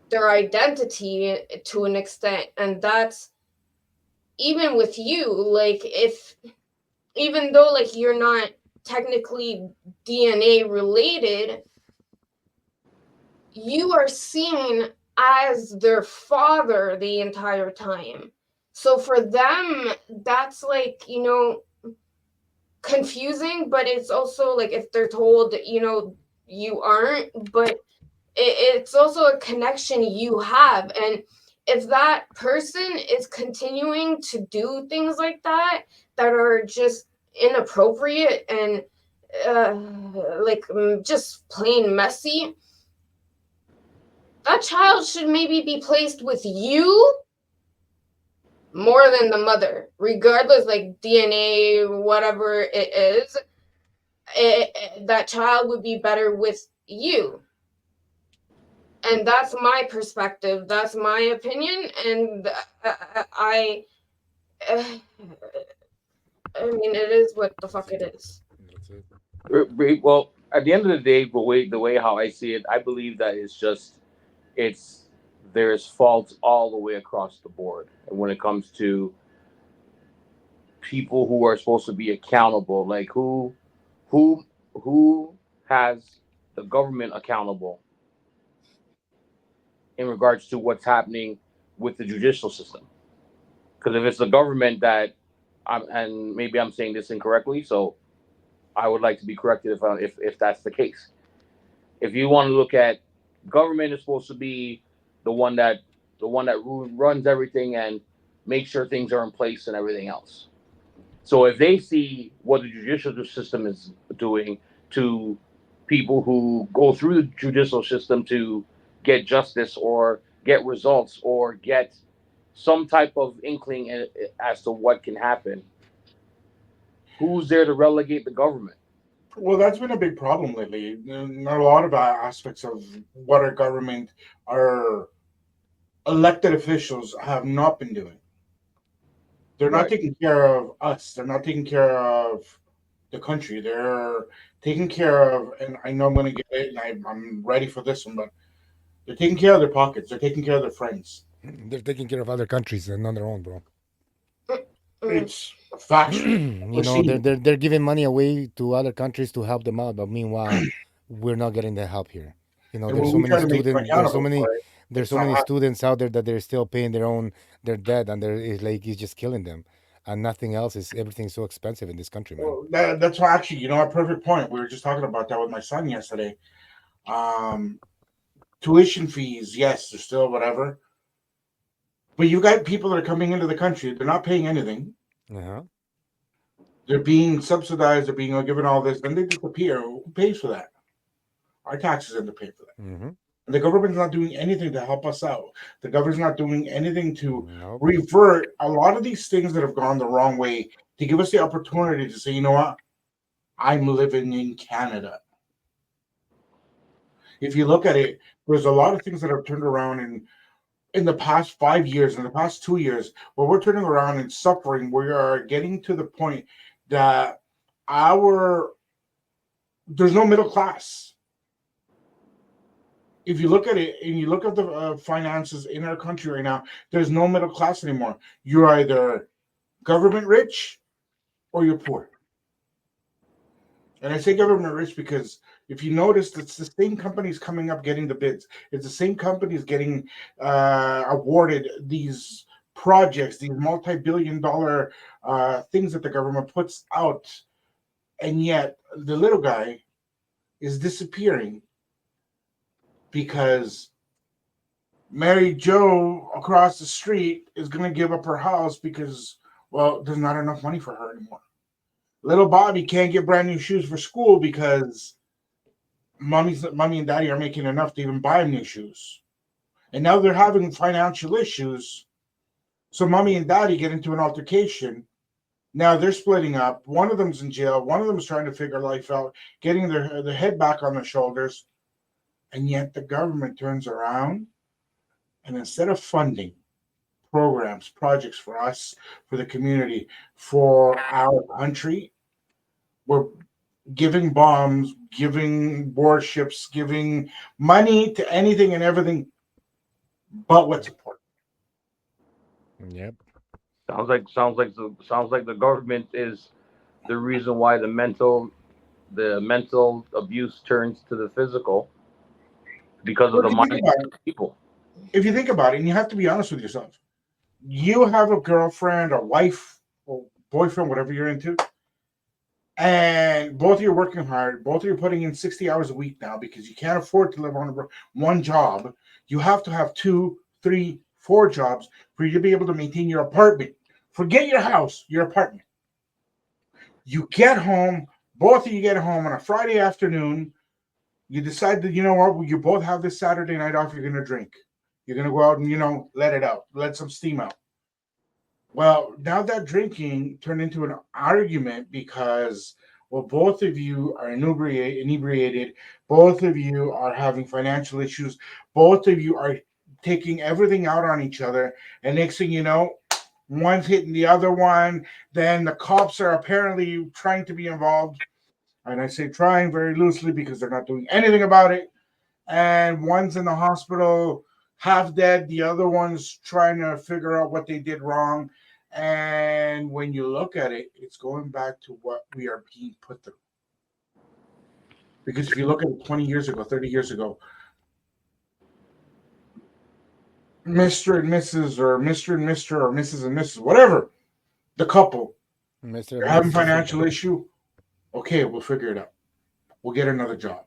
their identity to an extent, and that's even with you, like if even though like you're not technically DNA related, you are seen as their father the entire time. So for them, that's like, confusing, but it's also like if they're told, you aren't, but it's also a connection you have. And if that person is continuing to do things like that, that are just inappropriate and just plain messy, that child should maybe be placed with you more than the mother, regardless, like DNA, whatever it is. That child would be better with you. And that's my perspective. That's my opinion. And I mean, it is what the fuck it is. Well, at the end of the day, the way how I see it, I believe that it's there's faults all the way across the board, and when it comes to people who are supposed to be accountable, like who who has the government accountable in regards to what's happening with the judicial system. Because if it's the government that and maybe I'm saying this incorrectly, so I would like to be corrected if that's the case. If you want to look at government is supposed to be the one that runs everything and makes sure things are in place and everything else. So if they see what the judicial system is doing to people who go through the judicial system to get justice or get results or get some type of inkling as to what can happen, who's there to relegate the government? Well, that's been a big problem lately. A lot of aspects of what our government, our elected officials have not been doing. They're not Right. taking care of us. They're not taking care of the country. They're taking care of, and I know I'm going to get it, and I'm ready for this one, but they're taking care of their pockets. They're taking care of their friends. They're taking care of other countries and not their own, bro. Mm. It's factual. You We're know, seeing it. they're giving money away to other countries to help them out, but meanwhile, we're not getting the help here. You know, And when we try to make them accountable for it, there's it's so not many happening. students out there that they're still paying their debt, and it's like it's just killing them, and nothing else is everything's so expensive in this country, man. Well, that's why actually, a perfect point. We were just talking about that with my son yesterday. Um, Tuition fees, yes, they're still whatever. But you got people that are coming into the country, they're not paying anything. Uh-huh. They're being subsidized, they're being given all this, then they disappear. Who pays for that? Our taxes end up paying for that. Mm-hmm. And the government's not doing anything to help us out. The government's not doing anything to Nope. revert a lot of these things that have gone the wrong way to give us the opportunity to say, you know what? I'm living in Canada. If you look at it, there's a lot of things that have turned around in the past 5 years, in the past 2 years, where we're turning around and suffering. We are getting to the point that our there's no middle class. If you look at it and you look at the finances in our country right now, there's no middle class anymore. You're either government rich or you're poor. And I say government rich because if you notice, it's the same companies coming up getting the bids. It's the same companies getting awarded these projects, these multi-billion-dollar things that the government puts out, and yet the little guy is disappearing because Mary Joe across the street is going to give up her house because, well, there's not enough money for her anymore. Little Bobby can't get brand new shoes for school because mommy and daddy are making enough to even buy him new shoes. And now they're having financial issues. So mommy and daddy get into an altercation. Now they're splitting up. One of them's in jail. One of them's trying to figure life out, getting their head back on their shoulders. And yet the government turns around and instead of funding programs, projects for us, for the community, for our country, we're giving bombs, giving warships, giving money to anything and everything but what's important. Yep. Sounds like the government is the reason why the mental abuse turns to the physical because of Well, the mindset of people. if you think about it, and you have to be honest with yourself, you have a girlfriend or wife or boyfriend, whatever you're into, and both of you are working hard, both of you are putting in 60 hours a week now because you can't afford to live on one job. You have to have two, three, four jobs for you to be able to maintain your apartment. Forget your house, your apartment. You get home, both of you get home on a Friday afternoon. You decide that, you know what, you both have this Saturday night off, you're going to drink. You're going to go out and, let it out, let some steam out. Well, now that drinking turned into an argument because, well, both of you are inebriated, both of you are having financial issues, both of you are taking everything out on each other, and next thing you know, one's hitting the other one. Then the cops are apparently trying to be involved, and I say trying very loosely because they're not doing anything about it. And one's in the hospital half dead, the other one's trying to figure out what they did wrong. And when you look at it, it's going back to what we are being put through. Because if you look at it 20 years ago, 30 years ago, Mr. and Mrs. or Mr. and Mr. or Mrs. and Mrs. whatever, the couple, Mr. they're and having Mrs. financial issue. Okay, we'll figure it out. We'll get another job.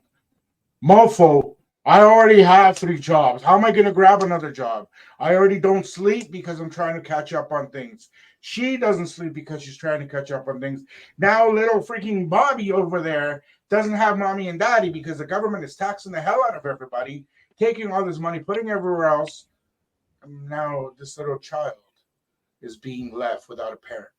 Mofo, I already have three jobs. How am I going to grab another job? I already don't sleep because I'm trying to catch up on things. She doesn't sleep because she's trying to catch up on things. Now, little freaking Bobby over there doesn't have mommy and daddy because the government is taxing the hell out of everybody, taking all this money, putting everywhere else. And now, this little child is being left without a parent,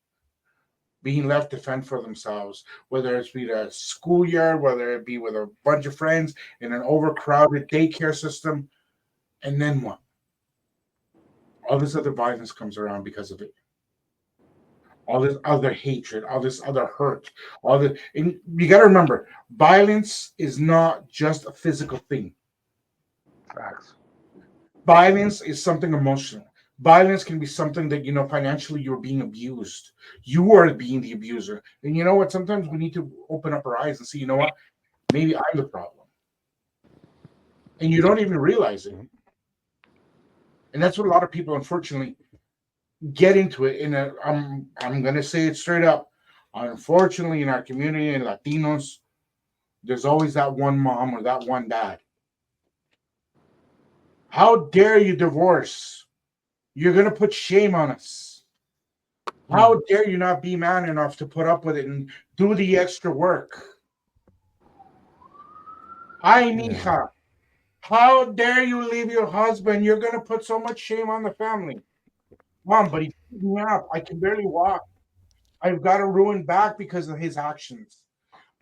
being left to fend for themselves, whether it's be a schoolyard, whether it be with a bunch of friends in an overcrowded daycare system. And then what? All this other violence comes around because of it. all this other hatred, all this other hurt, all the. And you got to remember, violence is not just a physical thing. Facts. Violence is something emotional. Violence can be something that financially you're being abused. You are being the abuser, and you know what? Sometimes we need to open up our eyes and see. You know what? Maybe I'm the problem, and you don't even realize it. And that's what a lot of people, unfortunately, get into it. I'm gonna say it straight up. Unfortunately, in our community and Latinos, there's always that one mom or that one dad. How dare you divorce? You're gonna put shame on us. How dare you not be man enough to put up with it and do the extra work? Ay, mija, how dare you leave your husband? You're gonna put so much shame on the family. Mom, but he beat me up. I can barely walk. I've got a ruined back because of his actions.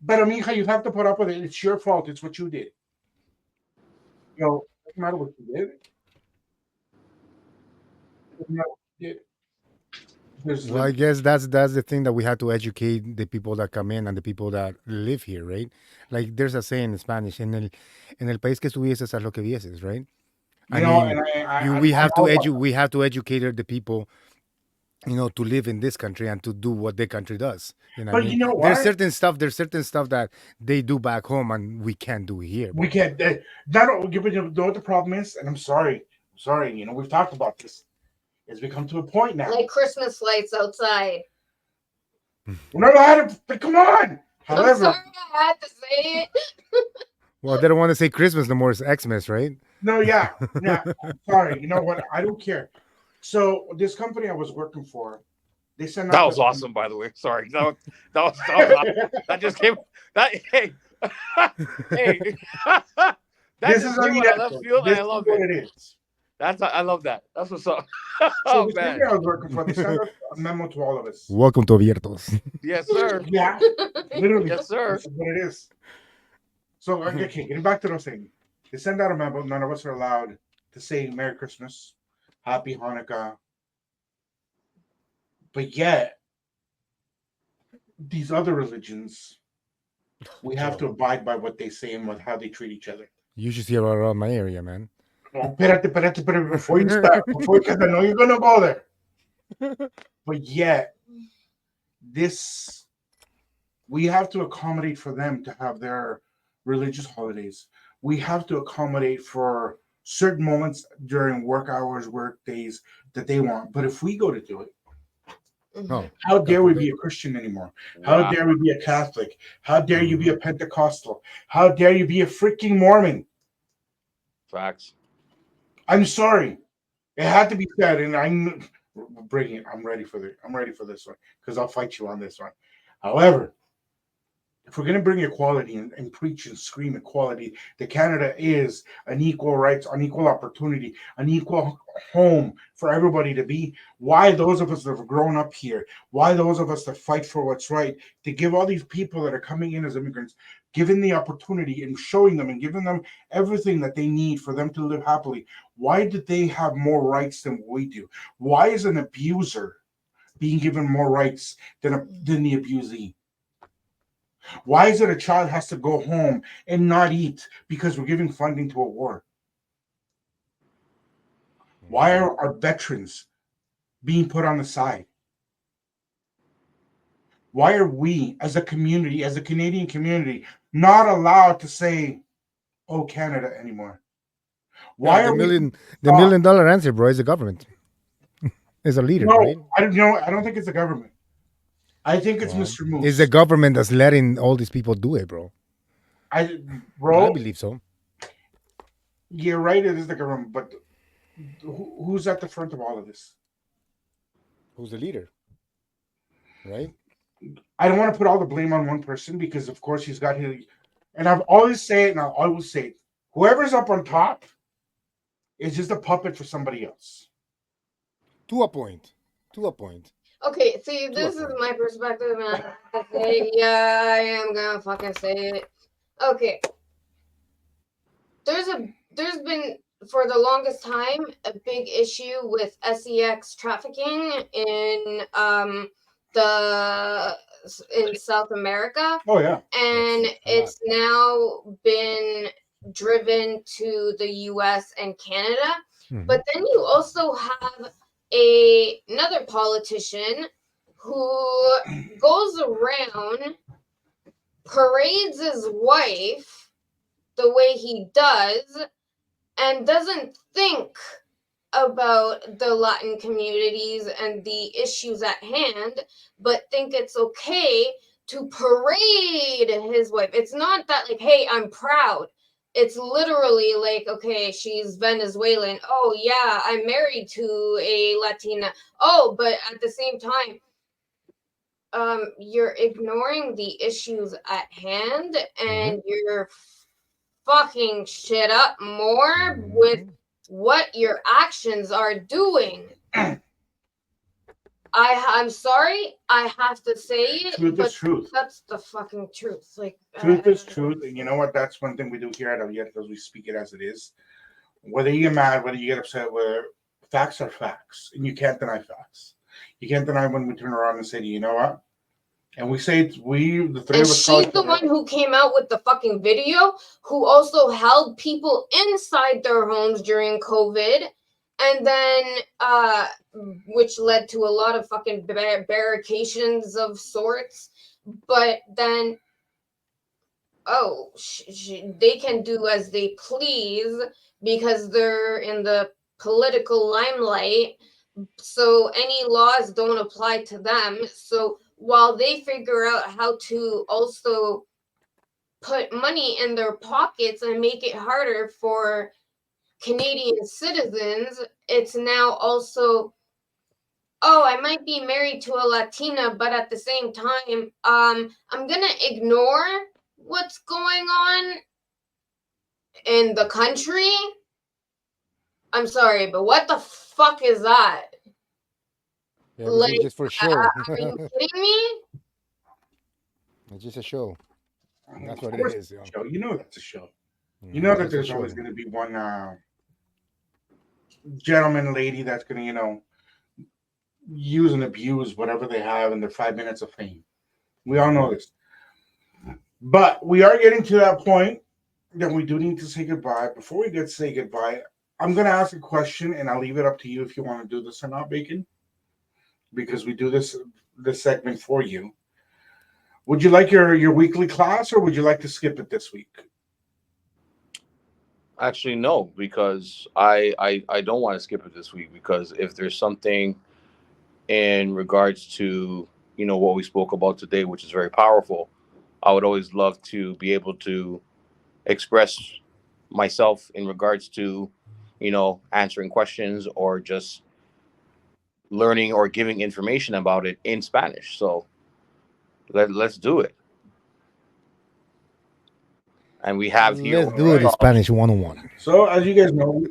But mija, you have to put up with it. It's your fault. It's what you did. It doesn't matter what you did. It doesn't matter what you did. There's Well, I guess that's the thing that we have to educate the people that come in and the people that live here, right? Like there's a saying in Spanish, en el país que estuvieses haz lo que vieses, right? I mean, and we I'm have to all about that. we have to educate the people, to live in this country and to do what their country does. You know what I But mean? you know what? There's certain stuff that they do back home and we can't do here, We bro. can't. Not you know what the problem is, and I'm sorry. Sorry. We've talked about this. It's become to a point now. Like Christmas lights outside. We're not allowed to. But come on. I'm However, sorry I had to say it. Well, they don't want to say Christmas no more. It's Xmas, right? no, yeah, yeah. Sorry. You know what? I don't care. So this company I was working for, they sent That out was awesome, by the way. Sorry, that was awesome. That just came. That hey, hey, that This just is came out of left Abiertos. field, and This I is love what it. it is. I love that. That's what's up. So Oh this man, company I was working for, they sent out a memo to all of us. Welcome to Abiertos. yes sir, Yeah, literally, yes sir. this is what it is. So okay, getting back to what I was saying, they send out a memo. None of us are allowed to say Merry Christmas, Happy Hanukkah, but yet these other religions, we have to abide by what they say and how they treat each other. You should see around my area, man. Oh, espérate, before you start, because I know you're gonna go there. But yet, this we have to accommodate for them to have their religious holidays. We have to accommodate for certain moments during work hours, work days that they want. But if we go to do it, Oh, how God dare we forbid. be a Christian anymore? How Wow, dare we be a Catholic? How dare you be a Pentecostal? How dare you be a freaking Mormon? facts. I'm sorry. It had to be said, and I'm bringing it. I'm ready for this one because I'll fight you on this one. However, if we're going to bring equality and preach and scream equality, that Canada is an equal rights, an equal opportunity, an equal home for everybody to be. Why those of us that have grown up here, why those of us that fight for what's right, to give all these people that are coming in as immigrants, given the opportunity and showing them and giving them everything that they need for them to live happily, why did they have more rights than we do? Why is an abuser being given more rights than the abusee? Why is it a child has to go home and not eat because we're giving funding to a war? Why are our veterans being put on the side? Why are we, as a community, as a Canadian community, not allowed to say, "Oh, Canada" anymore? Yeah, Why are we? the Uh, $1 million answer, bro, is the government. Is a leader, no, right? I don't know. I don't think it's the government. I think it's Well, Mr. it's the Moose. government that's letting all these people do it, bro. I, I bro, believe so. you're right. It is the government, but who's at the front of all of this? Who's the leader, right? I don't want to put all the blame on one person because, of course, he's got his. And I've always say it, and I'll always say it. Whoever's up on top is just a puppet for somebody else. To a point. To a point. Okay, see, To a this is point. my perspective, and I have to say, yeah, I am gonna fucking say it. Okay, there's been for the longest time a big issue with sex trafficking in the in South America, Oh yeah. and Yes, a lot. it's now been driven to the US and Canada. Mhm. But then you also have another politician who goes around, parades his wife the way he does, and doesn't think about the Latin communities and the issues at hand, but think it's okay to parade his wife. It's not that, like, hey, I'm proud. It's literally like, okay, she's Venezuelan. Oh, yeah, I'm married to a Latina. Oh, but at the same time, you're ignoring the issues at hand, and you're fucking shit up more with Mhm. what your actions are doing. I'm sorry, I have to say it, Truth is but truth. that's the fucking truth. Like, Truth is truth. And you know what? That's one thing we do here at Abiertos. We speak it as it is. Whether you get mad, whether you get upset, whether facts are facts. And you can't deny facts. You can't deny when we turn around and say, you know what? And we say, the three and of us call she's each the other. one who came out with the fucking video, who also held people inside their homes during COVID, and then which led to a lot of fucking barricades of sorts. But then, oh, they can do as they please because they're in the political limelight. So any laws don't apply to them. So while they figure out how to also put money in their pockets and make it harder for Canadian citizens, it's now also, oh, I might be married to a Latina, but at the same time, I'm gonna ignore what's going on in the country. I'm sorry, but what the fuck is that? Yeah, this is Like, just for show. are you kidding me? It's just a show. That's Of what it course, is. it's a show. You know that's a show. You Mhm, know it's that just a there's always show. going to be one gentleman, lady that's going to, use and abuse whatever they have in their 5 minutes of fame. We all know this. But we are getting to that point that we do need to say goodbye. Before we get to say goodbye, I'm going to ask a question, and I'll leave it up to you if you want to do this or not, Bacon, because we do this segment for you. Would you like your weekly class, or would you like to skip it this week? Actually, no, because I don't want to skip it this week, because if there's something in regards to what we spoke about today, which is very powerful, I would always love to be able to express myself in regards to answering questions or just learning or giving information about it in Spanish. So let's do it. And we have here Let's All what do we it in right. call Spanish 101. So, as you guys know,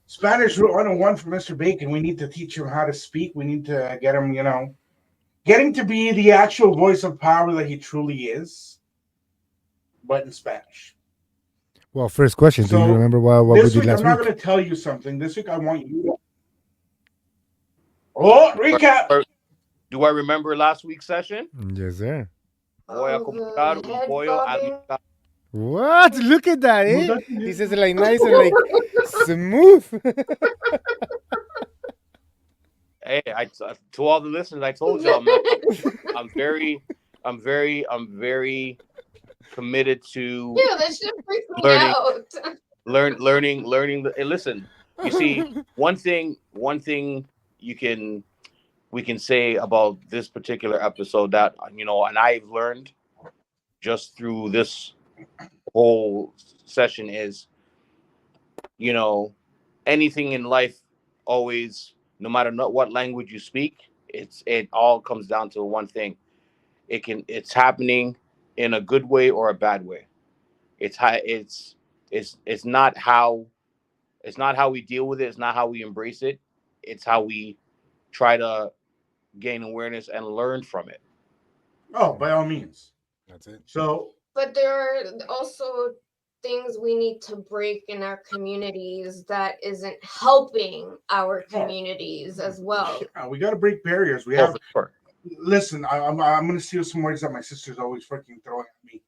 Spanish 101 for Mr. Bacon. We need to teach him how to speak. We need to get him, getting to be the actual voice of power that he truly is, but in Spanish. Well, first question. Do you So remember what we this did week, I'm last not going week? to tell you something. This week, I want you. Oh, recap. do I remember last week's session? Yes, sir. Voy a Oh, comprar the un head pollo al bobbing. mercado. What? Look at that, Well, eh? that's He it. says it like nice and like smooth. Hey, to all the listeners, I told y'all, man, I'm very, I'm very committed to Yeah, that shit freaks me learning, out. learning. Hey, listen, you see, one thing you can we can say about this particular episode that and I've learned just through this whole session is, you know, anything in life always, no matter what language you speak, it all comes down to one thing. It's happening in a good way or a bad way. It's how it's not how we deal with it. It's not how we embrace it. It's how we try to gain awareness and learn from it. Oh, by all means. That's it. So, But there are also things we need to break in our communities that isn't helping our communities as well. Yeah, we got to break barriers. We Oh, have. for sure. Listen, I'm going to steal some words that my sister's always freaking throwing at me.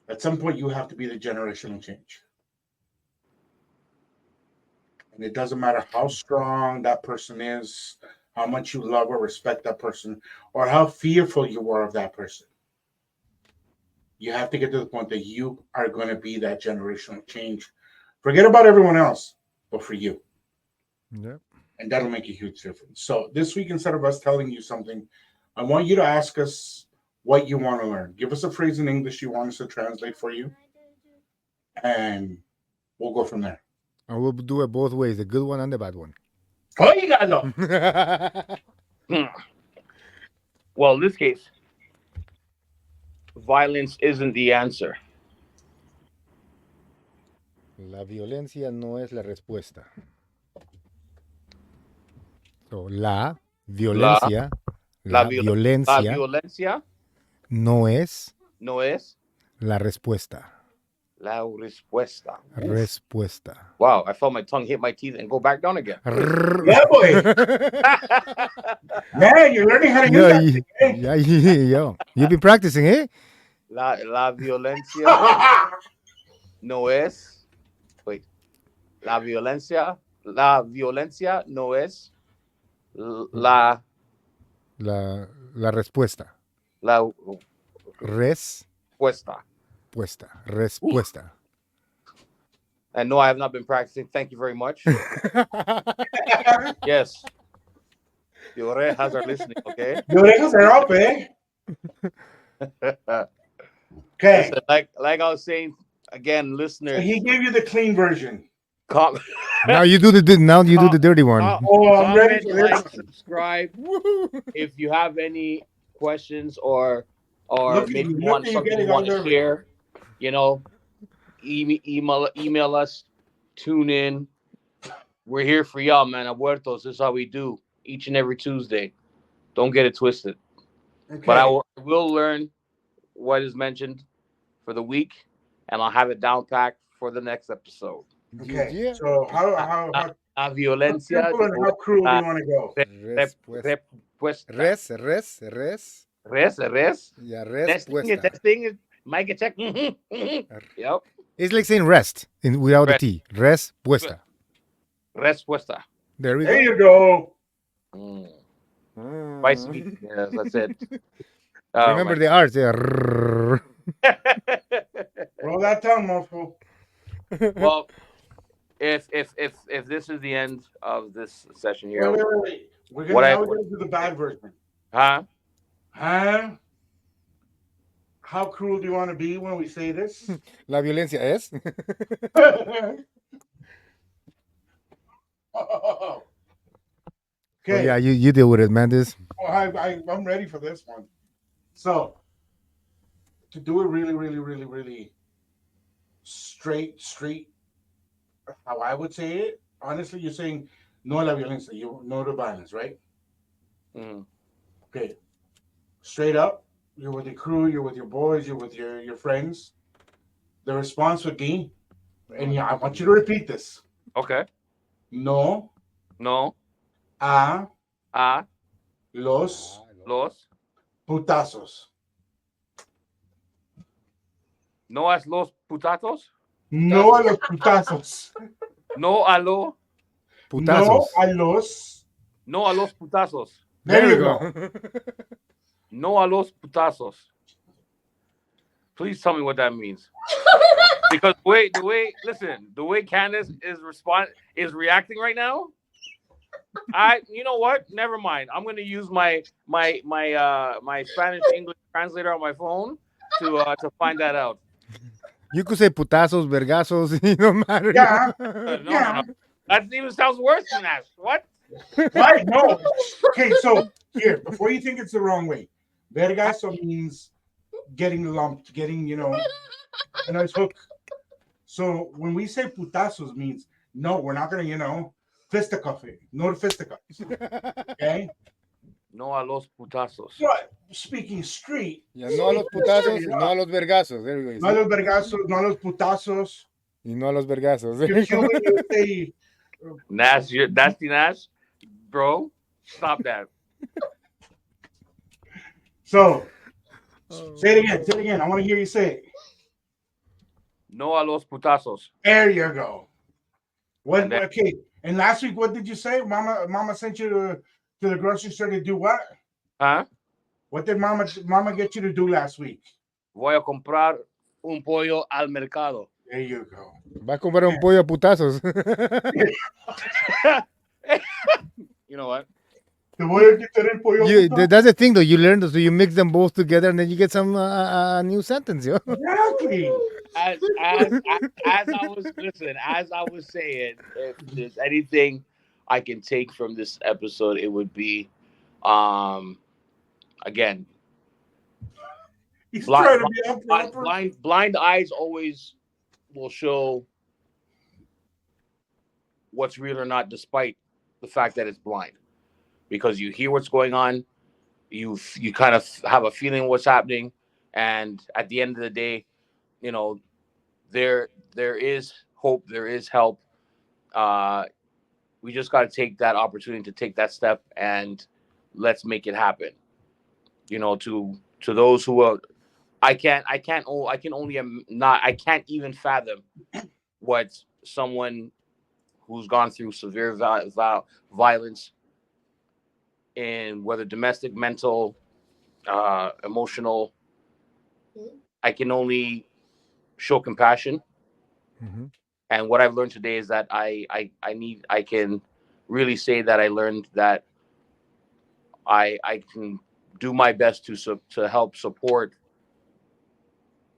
At some point, you have to be the generational change. And it doesn't matter how strong that person is, how much you love or respect that person, or how fearful you are of that person. You have to get to the point that you are going to be that generational change. Forget about everyone else, but for you. Yeah. And that'll make a huge difference. So this week, instead of us telling you something, I want you to ask us what you want to learn. Give us a phrase in English you want us to translate for you, and we'll go from there. And we'll do it both ways, the good one and the bad one. Oígalo. Well, in this case, violence isn't the answer. La violencia no es la respuesta. So, la violencia, La violencia violencia no es no es la respuesta. la respuesta. Oof. Respuesta. Wow, I felt my tongue hit my teeth and go back down again. Yeah, boy. Man, you're learning how to Yo, use that. yo, you've been practicing, eh? La violencia no es. Wait. La violencia no es la La respuesta. Respuesta. Respuesta. And no, I have not been practicing. Thank you very much. Yes. The orejas are listening, okay? Your orejas are up, eh? Okay. Listen, like I was saying, again, listeners. He gave you the clean version. Now you do the dirty one. Oh, I'm ready Comment, for this. like, subscribe. If you have any questions or maybe want something you want to share, you know, email us, tune in. We're here for y'all, man. Abiertos, this is how we do each and every Tuesday. Don't get it twisted. Okay. But I will learn what is mentioned for the week, and I'll have it down packed for the next episode. Okay. Yeah. So how La violencia. simple and how cruel do you want to go? Respuesta. Res. Yeah, Testing. Testing. Mic check. Yep. It's like saying rest without the Rest. T. Respuesta. Respuesta. There we There go. you go. Vice meat. Yes, that's it. Remember the arts. Yeah. Roll that tongue, mofo. Well, if this is the end of this session here, Wait. We're gonna do the bad version. huh? Huh? How cruel do you want to be when we say this? La violencia es. Okay. Oh, yeah, you deal with it, man. This. Oh, I'm ready for this one. So, to do it really straight, how I would say it, honestly, you're saying no a la violencia, no to violence, right? Mm. Okay. Straight up, you're with your crew, you're with your boys, you're with your friends. The response would be, and I want you to repeat this. Okay. No A los los putazos. no a los putazos. No a los putazos. No a lo Putazos. No a los. putazos. There you go. No a los putazos. Please tell me what that means. Because the way Candice is reacting right now, you know what? Never mind. I'm gonna use my Spanish English translator on my phone to find that out. You could say putazos, vergazos, it don't matter. Yeah. No. That even sounds worse than that. What? Why? No. Okay, so here, before you think it's the wrong way, vergazo means getting lumped, getting, a nice hook. So when we say putazos means, no, we're not going to, fisticuff it. No to fisticuffs. Okay? No a los putazos. What? Speaking street. Yeah, no a los Speaking putazos straight y no a up. los vergazos. There we go. No a See? los vergazos, no a los putazos. Y no a los vergazos. There You're you go. killing your say. Nasty Nash, bro. Stop that. So Oh, say it again. Say it again. I want to hear you say it. No a los putazos. There you go. What? And then, Okay. And last week, what did you say? Mama sent you to the grocery store to do what? huh? What did Mama get you to do last week? Voy a comprar un pollo al mercado. There you go. Va a comer un pollo a putazos. You know what? Te voy a quitar el pollo. That's the thing, though. You learn those, so you mix them both together, and then you get some new sentence, yo. Exactly. As I was as I was saying, if there's anything I can take from this episode, it would be, again, He's blind trying to be up proper. blind eyes always will show what's real or not, despite the fact that it's blind, because you hear what's going on, you kind of have a feeling what's happening, and at the end of the day, you know, there is hope, there is help. Uh, we just got to take that opportunity to take that step, and let's make it happen. You know, to those who are, I can only not, I can't even fathom what someone who's gone through severe violence, in whether domestic, mental, emotional. I can only show compassion. Mm-hmm. And what I've learned today is that I can really say that I learned that I can do my best to help support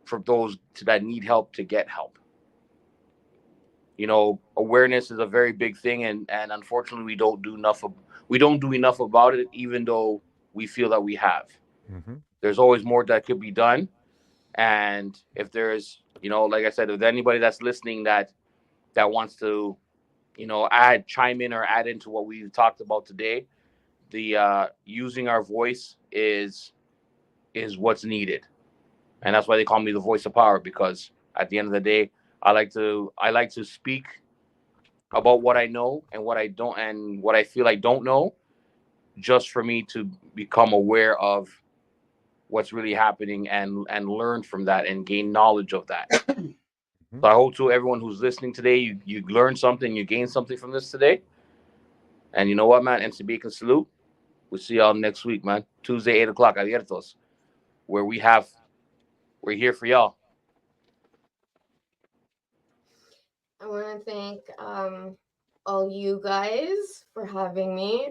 for those that need help to get help. You know, awareness is a very big thing, and unfortunately we don't do enough about it, even though we feel that we have. Mm-hmm. There's always more that could be done, and if there's, you know, like I said, if anybody that's listening that wants to, you know, chime in or add into what we've talked about today, the using our voice is what's needed, and that's why they call me the voice of power, because at the end of the day, I like to speak about what I know and what I don't, and what I feel I don't know, just for me to become aware of what's really happening, and learn from that and gain knowledge of that. So I hope to everyone who's listening today, you learned something, you gained something from this today. And you know what, man? MCB can salute. We'll see y'all next week, man. Tuesday, 8 o'clock, Abiertos, where we're here for y'all. I want to thank all you guys for having me.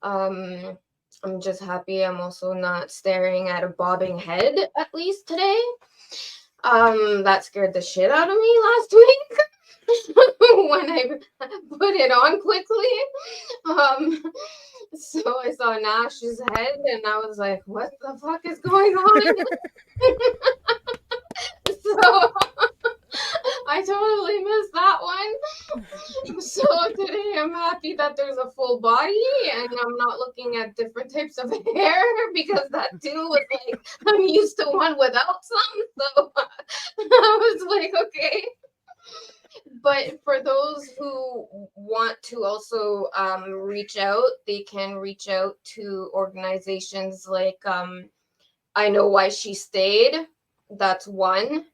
I'm just happy I'm also not staring at a bobbing head, at least today. That scared the shit out of me last week when I put it on quickly. So I saw Nash's head and I was like, what the fuck is going on? So I totally missed that one. So today I'm happy that there's a full body and I'm not looking at different types of hair, because that too was like, I'm used to one without some. So I was like, okay. But for those who want to also reach out, they can reach out to organizations like I Know Why She Stayed. That's one.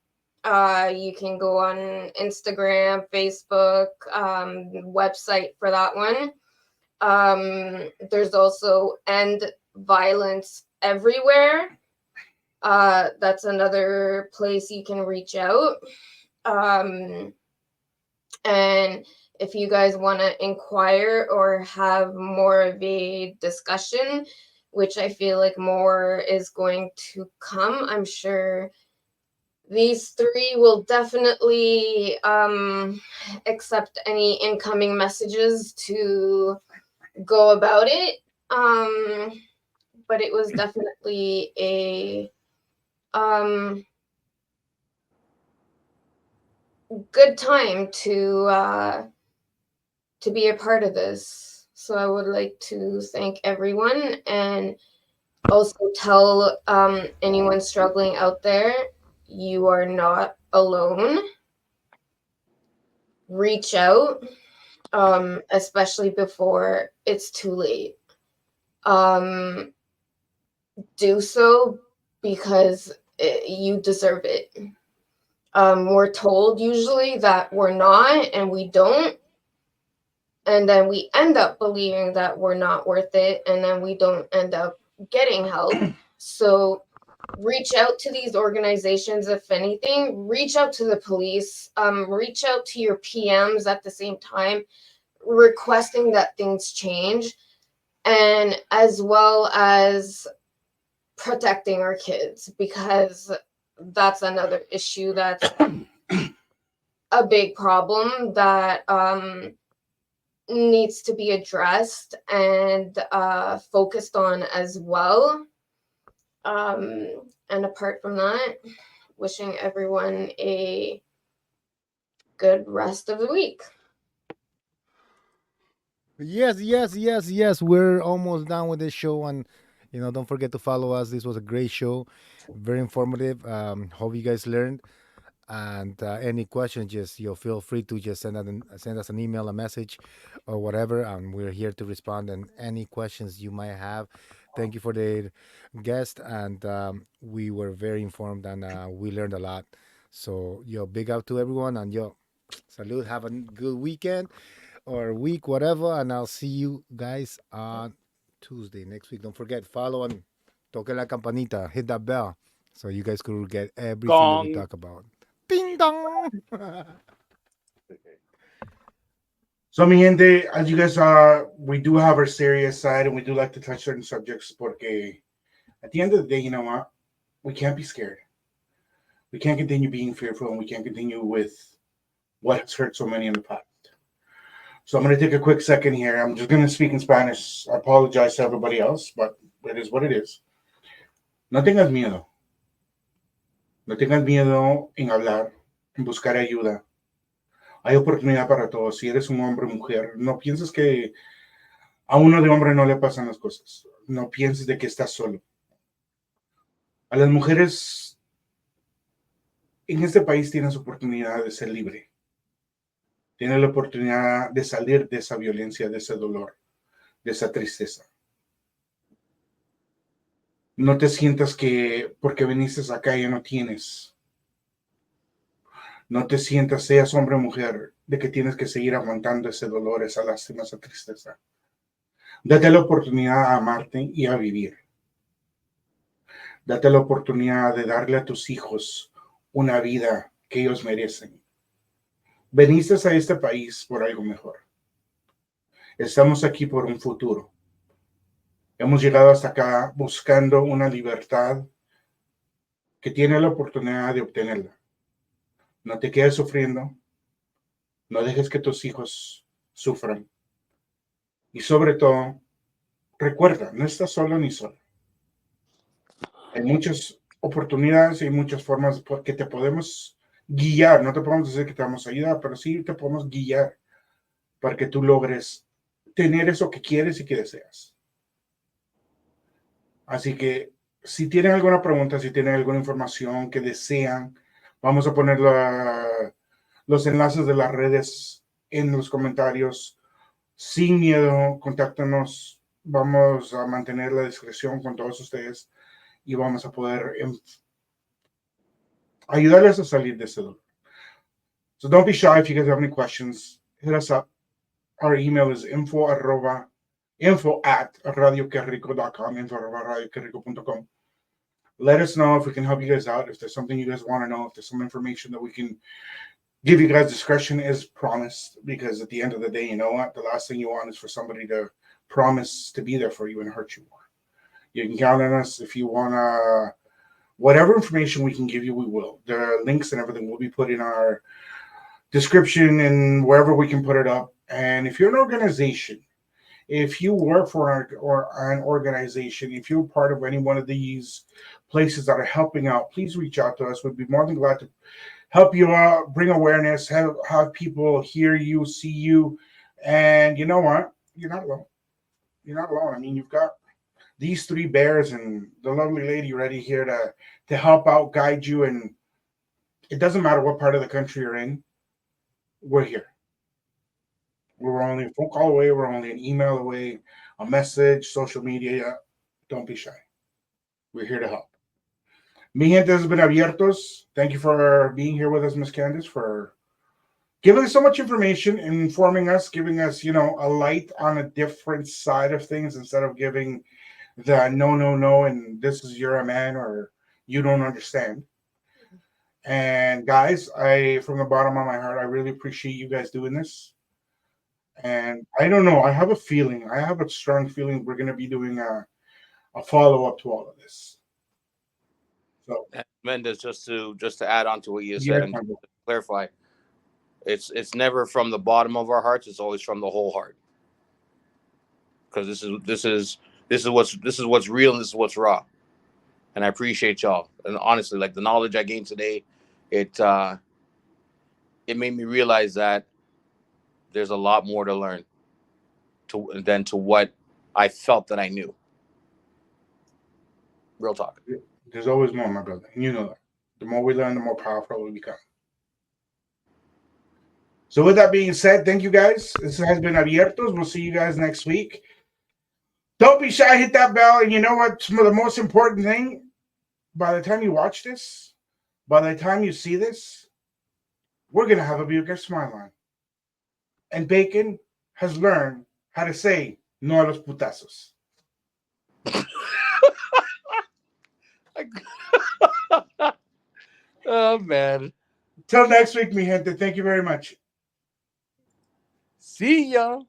You can go on Instagram, Facebook, website for that one. There's also End Violence Everywhere. That's another place you can reach out. And if you guys want to inquire or have more of a discussion, which I feel like more is going to come, I'm sure these three will definitely accept any incoming messages to go about it. But it was definitely a good time to be a part of this. So I would like to thank everyone and also tell anyone struggling out there, you are not alone. Reach out, especially before it's too late. Um, do so because you deserve it. We're told usually that we're not and we don't, and then we end up believing that we're not worth it, and then we don't end up getting help. So reach out to these organizations. If anything, reach out to the police, reach out to your PMs at the same time, requesting that things change, and as well as protecting our kids, because that's another issue that's a big problem that needs to be addressed and focused on as well. And apart from that, wishing everyone a good rest of the week. Yes, yes, yes, yes. We're almost done with this show, and don't forget to follow us. This was a great show, very informative. Hope you guys learned. And any questions, just feel free to just send us an email, a message, or whatever. And we're here to respond. And any questions you might have. Thank you for the guest, and we were very informed, and we learned a lot. So big up to everyone, and salute. Have a good weekend or week, whatever. And I'll see you guys on Tuesday next week. Don't forget, follow and toque la campanita, hit that bell, so you guys could get everything that we Gong. talk about. Ding dong. So, mi gente, as you guys saw, we do have our serious side and we do like to touch certain subjects porque at the end of the day, you know what? We can't be scared. We can't continue being fearful and we can't continue with what has hurt so many in the past. So, I'm going to take a quick second here. I'm just going to speak in Spanish. I apologize to everybody else, but it is what it is. No tengas miedo. No tengas miedo en hablar, en buscar ayuda. Hay oportunidad para todos. Si eres un hombre o mujer, no pienses que a uno de hombre no le pasan las cosas. No pienses de que estás solo. A las mujeres en este país tienes oportunidad de ser libre. Tienes la oportunidad de salir de esa violencia, de ese dolor, de esa tristeza. No te sientas que porque viniste acá ya no tienes. No te sientas, seas hombre o mujer, de que tienes que seguir aguantando ese dolor, esa lástima, esa tristeza. Date la oportunidad a amarte y a vivir. Date la oportunidad de darle a tus hijos una vida que ellos merecen. Veniste a este país por algo mejor. Estamos aquí por un futuro. Hemos llegado hasta acá buscando una libertad que tiene la oportunidad de obtenerla. No te quedes sufriendo. No dejes que tus hijos sufran. Y sobre todo, recuerda, no estás solo ni solo. Hay muchas oportunidades y muchas formas que te podemos guiar. No te podemos decir que te vamos a ayudar, pero sí te podemos guiar para que tú logres tener eso que quieres y que deseas. Así que si tienen alguna pregunta, si tienen alguna información que desean, vamos a poner los enlaces de las redes en los comentarios. Sin miedo, contáctanos. Vamos a mantener la discreción con todos ustedes y vamos a poder ayudarles a salir de ese dolor. So don't be shy if you guys have any questions. Hit us up. Our email is info@radioquerico.com, info@radioquerico.com. Let us know if we can help you guys out, if there's something you guys want to know, if there's some information that we can give you guys. Discretion is promised, because at the end of the day, you know what? The last thing you want is for somebody to promise to be there for you and hurt you more. You can count on us. If you want to, whatever information we can give you, we will. The links and everything will be put in our description and wherever we can put it up. And if you're an organization, if you work for an organization, if you're part of any one of these places that are helping out, please reach out to us. We'd be more than glad to help you out, bring awareness, have people hear you, see you. And you know what? You're not alone. you're not alone. I mean, you've got these three bears and the lovely lady ready here to help out, guide you, and it doesn't matter what part of the country you're in. We're here. We're only a phone call away. We're only an email away, a message, social media. Don't be shy. We're here to help. Mi gente has been Abiertos. Thank you for being here with us, Miss Candice, for giving us so much information, informing us, giving us, a light on a different side of things instead of giving the no, no, no, and this is you're a man or you don't understand. And guys, from the bottom of my heart, I really appreciate you guys doing this. And I don't know, I have a feeling, I have a strong feeling we're going to be doing a follow up to all of this. So, And Mendes, just to add on to what you said yes, and to clarify, it's never from the bottom of our hearts. It's always from the whole heart. Because this is what's real and this is what's raw. And I appreciate y'all. And honestly, like the knowledge I gained today, it it made me realize that there's a lot more to learn than to what I felt that I knew. Real talk. there's always more, my brother. And you know that. The more we learn, the more powerful we become. So, with that being said, thank you guys. This has been Abiertos. We'll see you guys next week. Don't be shy, hit that bell. And you know what? The most important thing, by the time you watch this, by the time you see this, we're going to have a bigger smile on. And Bacon has learned how to say no a los putazos. Oh man. Till next week, mi gente. Thank you very much. See ya.